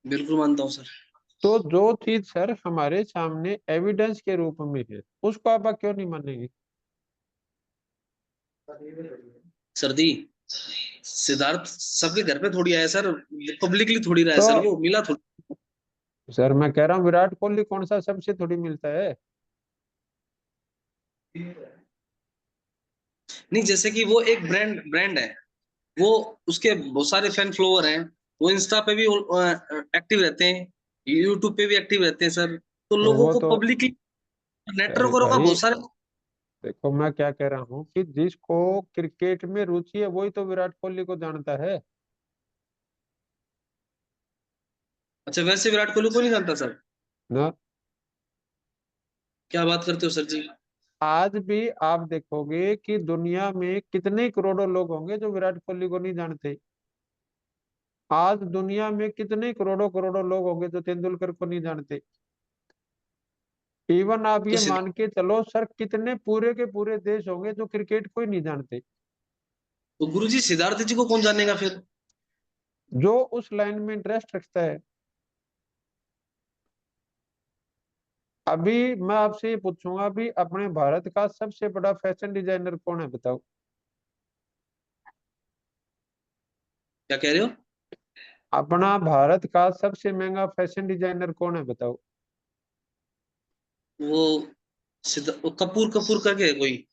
बिल्कुल मानता हूँ सर। तो जो चीज सर हमारे सामने एविडेंस के रूप में है उसको आप क्यों नहीं मानेंगे? सर्दी, सिद्धार्थ सबके घर पे थोड़ी आया सर, पब्लिकली थोड़ी रहा है तो सर, वो मिला थोड़ी। सर मैं कह रहा हूँ विराट कोहली कौन सा सबसे थोड़ी मिलता है? नहीं, जैसे कि वो एक ब्रांड ब्रांड है, वो उसके बहुत सारे फैन फॉलोअर हैं, वो इंस्टा पे भी एक्टिव रहते हैं, यूट्यूब पे भी एक्टिव रहते हैं सर, तो तो लोगों वो को तो पब्लिकली अरे नेटवर्क का भाई बहुत सारे। देखो मैं क्या कह रहा हूँ कि जिसको क्रिकेट में रुचि है वही तो विराट कोहली को जानता है अच्छा, वैसे विराट कोहली को नहीं जानता सर? ना। क्या बात करते हो सर जी? आज भी आप देखोगे कि दुनिया में कितने करोड़ों लोग होंगे जो विराट कोहली को नहीं जानते। आज दुनिया में कितने करोड़ों करोड़ों लोग होंगे जो तेंदुलकर को नहीं जानते। इवन आप तो ये मान के चलो सर कितने पूरे के पूरे देश होंगे जो क्रिकेट को ही नहीं जानते। तो गुरुजी सिद्धार्थ जी को कौन जानेगा फिर? जो उस लाइन में इंटरेस्ट रखता है। अभी मैं आपसे ये पूछूंगा अभी अपने भारत का सबसे बड़ा फैशन डिजाइनर कौन है बताओ? क्या कह रहे हो? अपना भारत का सबसे महंगा फैशन डिजाइनर कौन है बताओ? वो वो कपूर कपूर करके है कोई।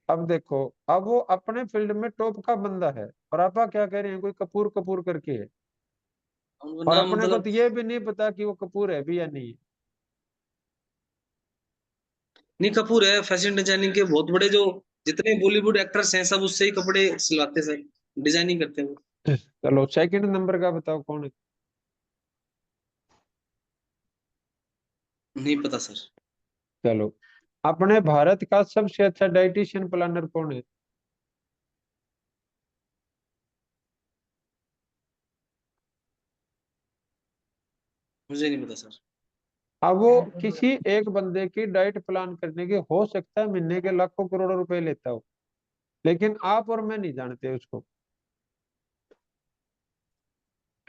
अब देखो, अब वो अपने फील्ड में टॉप का बंदा है और आप क्या कह रहे हैं कोई कपूर कपूर करके है, उनका और नाम अपने को मतलब, तो ये भी नहीं पता कि वो कपूर है भी या नहीं है। नहीं कपूर है फैशन डिजाइनिंग के बहुत बड़े, जो जितने बॉलीवुड एक्टर्स हैं सब उससे ही कपड़े सिलवाते सर, डिजाइनिंग करते हैं वो। चलो सेकंड नंबर का बताओ कौन है? नहीं पता सर। चलो अपने भारत का सबसे अच्छा डाइटिशियन प्लानर कौन है? मुझे नहीं पता सर। अब वो किसी एक बंदे की डाइट प्लान करने के हो सकता है महीने के लाखों करोड़ों रुपए लेता हो, लेकिन आप और मैं नहीं जानते उसको।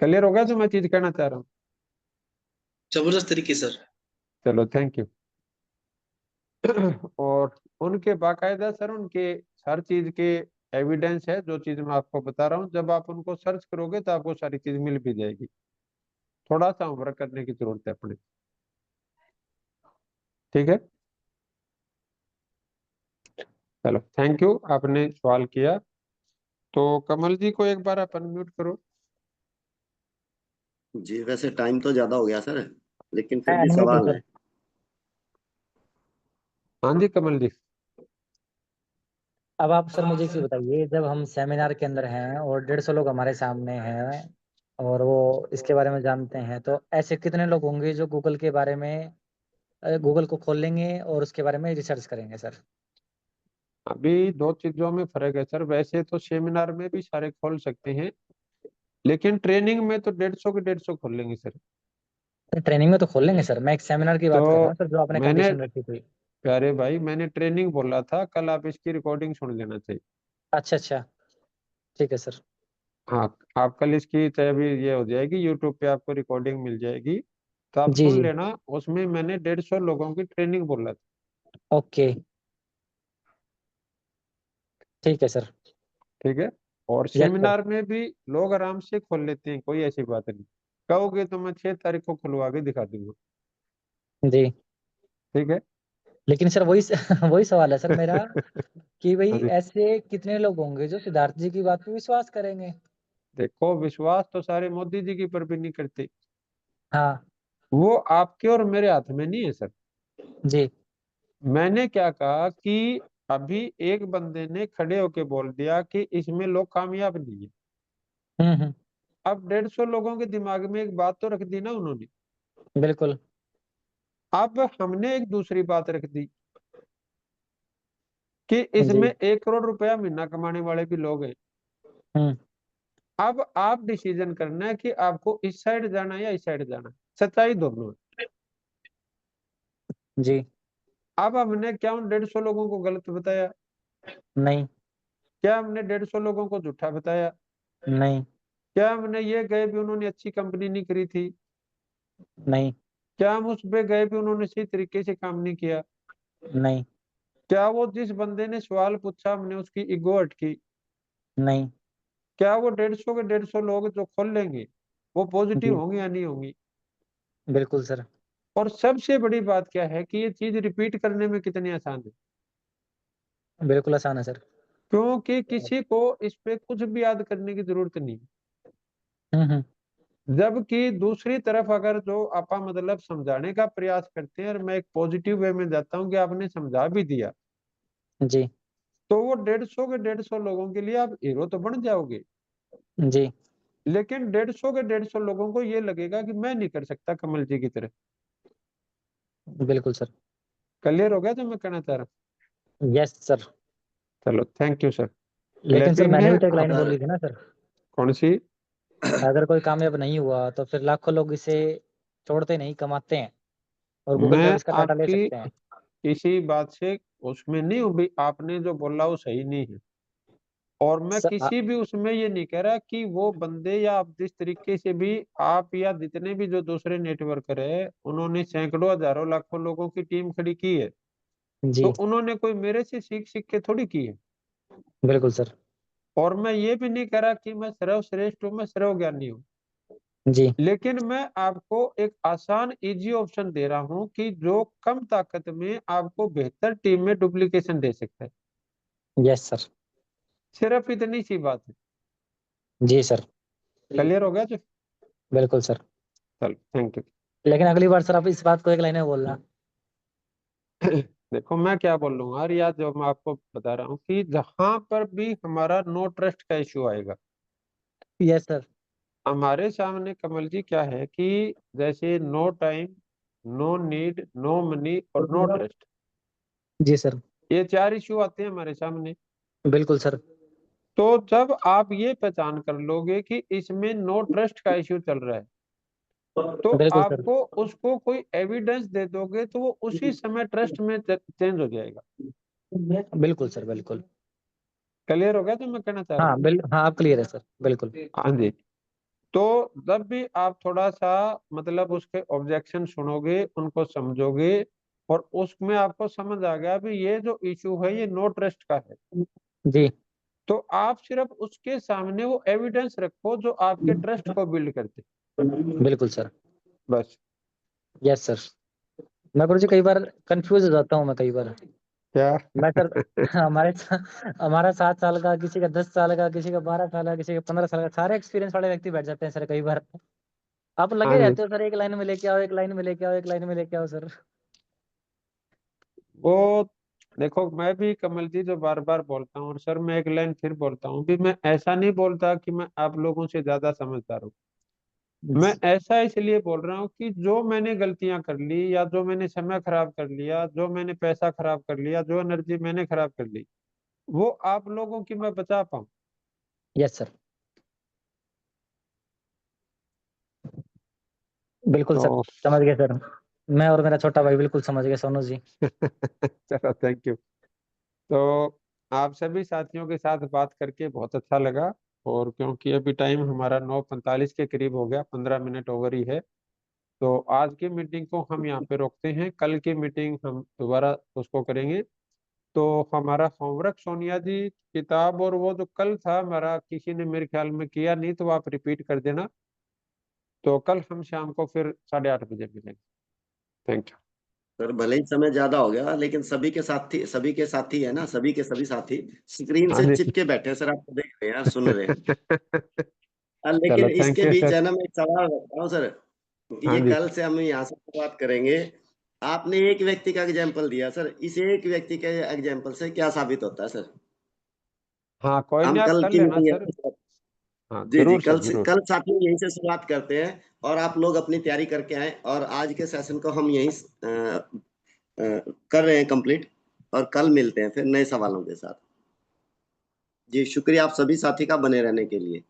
क्लियर हो गया जो मैं चीज कहना चाह रहा हूँ? जबरदस्त तरीके सर। चलो थैंक यू। और उनके बाकायदा सर उनके हर चीज के एविडेंस है, जो चीज मैं आपको बता रहा हूँ, जब आप उनको सर्च करोगे तो आपको सारी चीज मिल भी जाएगी। थोड़ा सा होमवर्क करने की जरूरत है अपने। ठीक है, चलो थैंक यू, आपने सवाल किया। तो कमल जी को एक बार आप अनम्यूट करो। जी वैसे टाइम तो ज्यादा हो गया सर, लेकिन फिर मैं भी अनम्यूट हूँ सवाल सर। है। हाँ जी कमल जी। अब आप सर मुझे एक चीज बताइए, जब हम सेमिनार के अंदर हैं और 150 लोग हमारे सामने हैं और वो इसके बारे में जानते हैं, तो ऐसे कितने लोग होंगे जो गूगल के बारे में गूगल को खोल लेंगे और उसके बारे में रिसर्च करेंगे सर? अभी दो चीजों में फर्क है सर। वैसे तो सेमिनार में भी सारे खोल सकते हैं, लेकिन ट्रेनिंग में तो 150 के 150 खोल लेंगे सर। ट्रेनिंग में तो खोल लेंगे सर, मैं एक सेमिनार की बात कर रहा तो हूँ सर, जो आपने मैंने, कंडीशन रखी थी। प्यारे भाई, मैंने ट्रेनिंग बोला था, कल आप इसकी रिकॉर्डिंग सुन लेना चाहिए। अच्छा अच्छा, ठीक है सर। हाँ, आप कल इसकी चाहे अभी ये हो जाएगी, यूट्यूब पे आपको रिकॉर्डिंग मिल जाएगी, तो आप जी सुन जी, लेना। उसमें मैंने 150 लोगों की ट्रेनिंग बोला था। ओके, ठीक है सर। ठीक है, और यस सर। सेमिनार में भी लोग आराम से खोल लेते हैं, कोई ऐसी बात नहीं। कहोगे तो मैं 6 तारीख को खुलवा के दिखा दूंगा। जी, ठीक है। लेकिन सर वही वही सवाल है सर मेरा, कि भाई हाँ जी, ऐसे कितने लोग होंगे जो सिद्धार्थ जी की बात पे विश्वास करेंगे? देखो विश्वास तो सारे मोदी जी की पर भी नहीं करते। हाँ। वो आपके और मेरे हाथ में नहीं है सर। जी। मैंने क्या कहा कि अभी एक बंदे ने खड़े होके बोल दिया कि इसमें लोग कामयाब नहीं है। हम्म। अब 150 लोगों के दिमाग में एक बात तो रख दी ना उन्होंने। बिल्कुल। अब हमने एक दूसरी बात रख दी कि इसमें जी। 1 करोड़ रुपया महीना कमाने वाले भी लोग हैं। हम्म। अब आप डिसीजन करना है कि आपको इस साइड जाना है या इस साइड जाना है। सच्चाई दोनों है। जी। अब हमने क्या उन 150 लोगों को गलत बताया? नहीं। क्या हमने 150 लोगों को झूठा बताया? नहीं। क्या हमने ये गए भी उन्होंने अच्छी कंपनी नहीं करी थी? नहीं। क्या हम उस पे गए भी उन्होंने सही तरीके से काम नहीं किया? नहीं। क्या वो जिस बंदे ने सवाल पूछा हमने उसकी ईगो अटकी? नहीं। क्या वो 150 के 150 लोग जो खोल लेंगे वो पॉजिटिव जी। होंगे या नहीं होंगी? बिल्कुल सर। और सबसे बड़ी बात क्या है कि ये चीज रिपीट करने में कितनी आसान है। बिल्कुल आसान है सर। क्योंकि किसी को इस पे कुछ भी याद करने की जरूरत नहीं। हम्म। जबकि दूसरी तरफ अगर जो आपा मतलब समझाने का प्रयास करते हैं, और मैं एक पॉजिटिव वे में जाता हूँ कि आपने समझा भी दिया, जी। तो वो 150 के 150 लोगों के लिए आप हीरो तो बन जाओगे। जी। लेकिन 150 के 150 लोगों को ये लगेगा कि मैं नहीं कर सकता कमल जी की तरह। बिल्कुल सर। क्लियर हो गया जो मैं कहना चाह रहा यस सर। हूँ? चलो थैंक यू सर। लेकिन सर लेकिन मैंने भी तो एक लाइन अगर बोली थी ना सर, कौन सी? अगर कोई कामयाब नहीं हुआ तो फिर लाखों लोग इसे छोड़ते नहीं, कमाते हैं और गूगल पे मैं अब इसका डाटा ले आपकी सकते हैं। इसी बात से उसमें नहीं हूँ भी, आपने जो बोला वो सही नहीं है। और मैं सर किसी भी उसमें ये नहीं कह रहा कि वो बंदे या आप जिस तरीके से भी, आप या जितने भी जो दूसरे नेटवर्कर है उन्होंने सैकड़ों हजारों लाखों लोगों की टीम खड़ी की है, तो जी। उन्होंने कोई मेरे से सीख सीख के थोड़ी की है। बिल्कुल सर। और मैं ये भी नहीं कह रहा कि मैं सर्वश्रेष्ठ हूँ, मैं सर्वज्ञानी हूँ। जी। लेकिन मैं आपको एक आसान इजी ऑप्शन दे रहा हूँ कि जो कम ताकत में आपको बेहतर टीम में डुप्लीकेशन दे सकता है। Yes sir. सिर्फ इतनी सी बात है। जी सर। क्लियर हो गया जो? बिल्कुल सर। चलो थैंक यू। लेकिन अगली बार सर आप इस बात को एक लाइन में बोलना। देखो मैं क्या बोल रहा हूँ यार, यार जो मैं आपको बता रहा हूँ कि जहां पर भी हमारा नो ट्रस्ट का इश्यू आएगा, यस सर। हमारे सामने कमल जी क्या है कि जैसे no time, no need, no money और नो ट्रस्ट, जी सर। ये 4 इश्यू आते हैं हमारे सामने। बिल्कुल सर। तो जब आप ये पहचान कर लोगे कि इसमें नो ट्रस्ट का इश्यू चल रहा है, तो बिल्कुल सर। आपको उसको कोई एविडेंस दे दोगे तो वो उसी समय ट्रस्ट में चेंज हो जाएगा। बिल्कुल सर। बिल्कुल। क्लियर हो गया जो मैं कहना चाह रहा हाँ हूँ? हाँ आप क्लियर है सर, बिल्कुल। हाँ जी। तो जब भी आप थोड़ा सा मतलब उसके ऑब्जेक्शन सुनोगे, उनको समझोगे, और उसमें आपको समझ आ गया भी ये जो इशू है ये नो ट्रस्ट का है, जी तो आप सिर्फ उसके सामने वो एविडेंस रखो जो आपके ट्रस्ट को बिल्ड करते, बिल्कुल सर। बस। Yes sir. मैं गुरु जी कई बार कंफ्यूज हो जाता हूँ, मैं कई बार क्या? मैं सर हमारा 7 साल का, किसी का 10 साल का, किसी का 12 साल का, किसी का 15 साल का, सारे एक्सपीरियंस वाले व्यक्ति बैठ जाते हैं सर कई बार। आप लगे हाँ जी। रहते हो सर, एक लाइन में लेके आओ, एक लाइन में लेके आओ, एक लाइन में लेके आओ सर। वो देखो, मैं भी कमल जी जो बार बार बोलता हूँ, और सर मैं एक लाइन फिर बोलता हूँ भी, मैं ऐसा नहीं बोलता कि मैं आप लोगों से ज्यादा समझदार हूँ। मैं ऐसा इसलिए बोल रहा हूँ कि जो मैंने गलतियां कर ली, या जो मैंने समय खराब कर लिया, जो मैंने पैसा खराब कर लिया, जो एनर्जी मैंने खराब कर ली, वो आप लोगों की मैं बचा पाऊँ। यस सर, बिल्कुल सर, तो समझ गए सर। मैं और मेरा छोटा भाई बिल्कुल समझ गए सोनू जी। चलो, थैंक यू। तो आप सभी साथियों के साथ बात करके बहुत अच्छा लगा, और क्योंकि अभी टाइम हमारा 9:45 के करीब हो गया, 15 मिनट ओवर ही है, तो आज की मीटिंग को हम यहाँ पे रोकते हैं। कल की मीटिंग हम दोबारा उसको करेंगे। तो हमारा होमवर्क सोनिया जी, किताब और वो जो कल था हमारा, किसी ने मेरे ख्याल में किया नहीं, तो आप रिपीट कर देना। तो कल हम शाम को फिर 8:30 बजे मिलेंगे। Thank you. सर भले ही समय ज्यादा हो गया, लेकिन सभी के साथी है ना, सभी के सभी साथी स्क्रीन हाँ से जी। चिपके बैठे हैं सर, आपको देख रहे हैं, सुन रहे हैं। लेकिन चलो, थैंक इसके यू बीच सर। है ना, मैं एक सवाल रखता हूँ सर, कि हाँ ये जी। कल से हम यहाँ से बात करेंगे। आपने एक व्यक्ति का एग्जाम्पल दिया सर, इस एक व्यक्ति के एग्जाम्पल से क्या साबित होता है सर? हाँ, कोई हम नहीं, आप कल कर की लेना मीटिंग सर। हाँ, जी जी, जरूर सर, जरूर। कल साथियों यहीं से शुरुआत करते हैं, और आप लोग अपनी तैयारी करके आए, और आज के सेशन को हम यहीं कर रहे हैं कंप्लीट, और कल मिलते हैं फिर नए सवालों के साथ। जी शुक्रिया आप सभी साथी का बने रहने के लिए।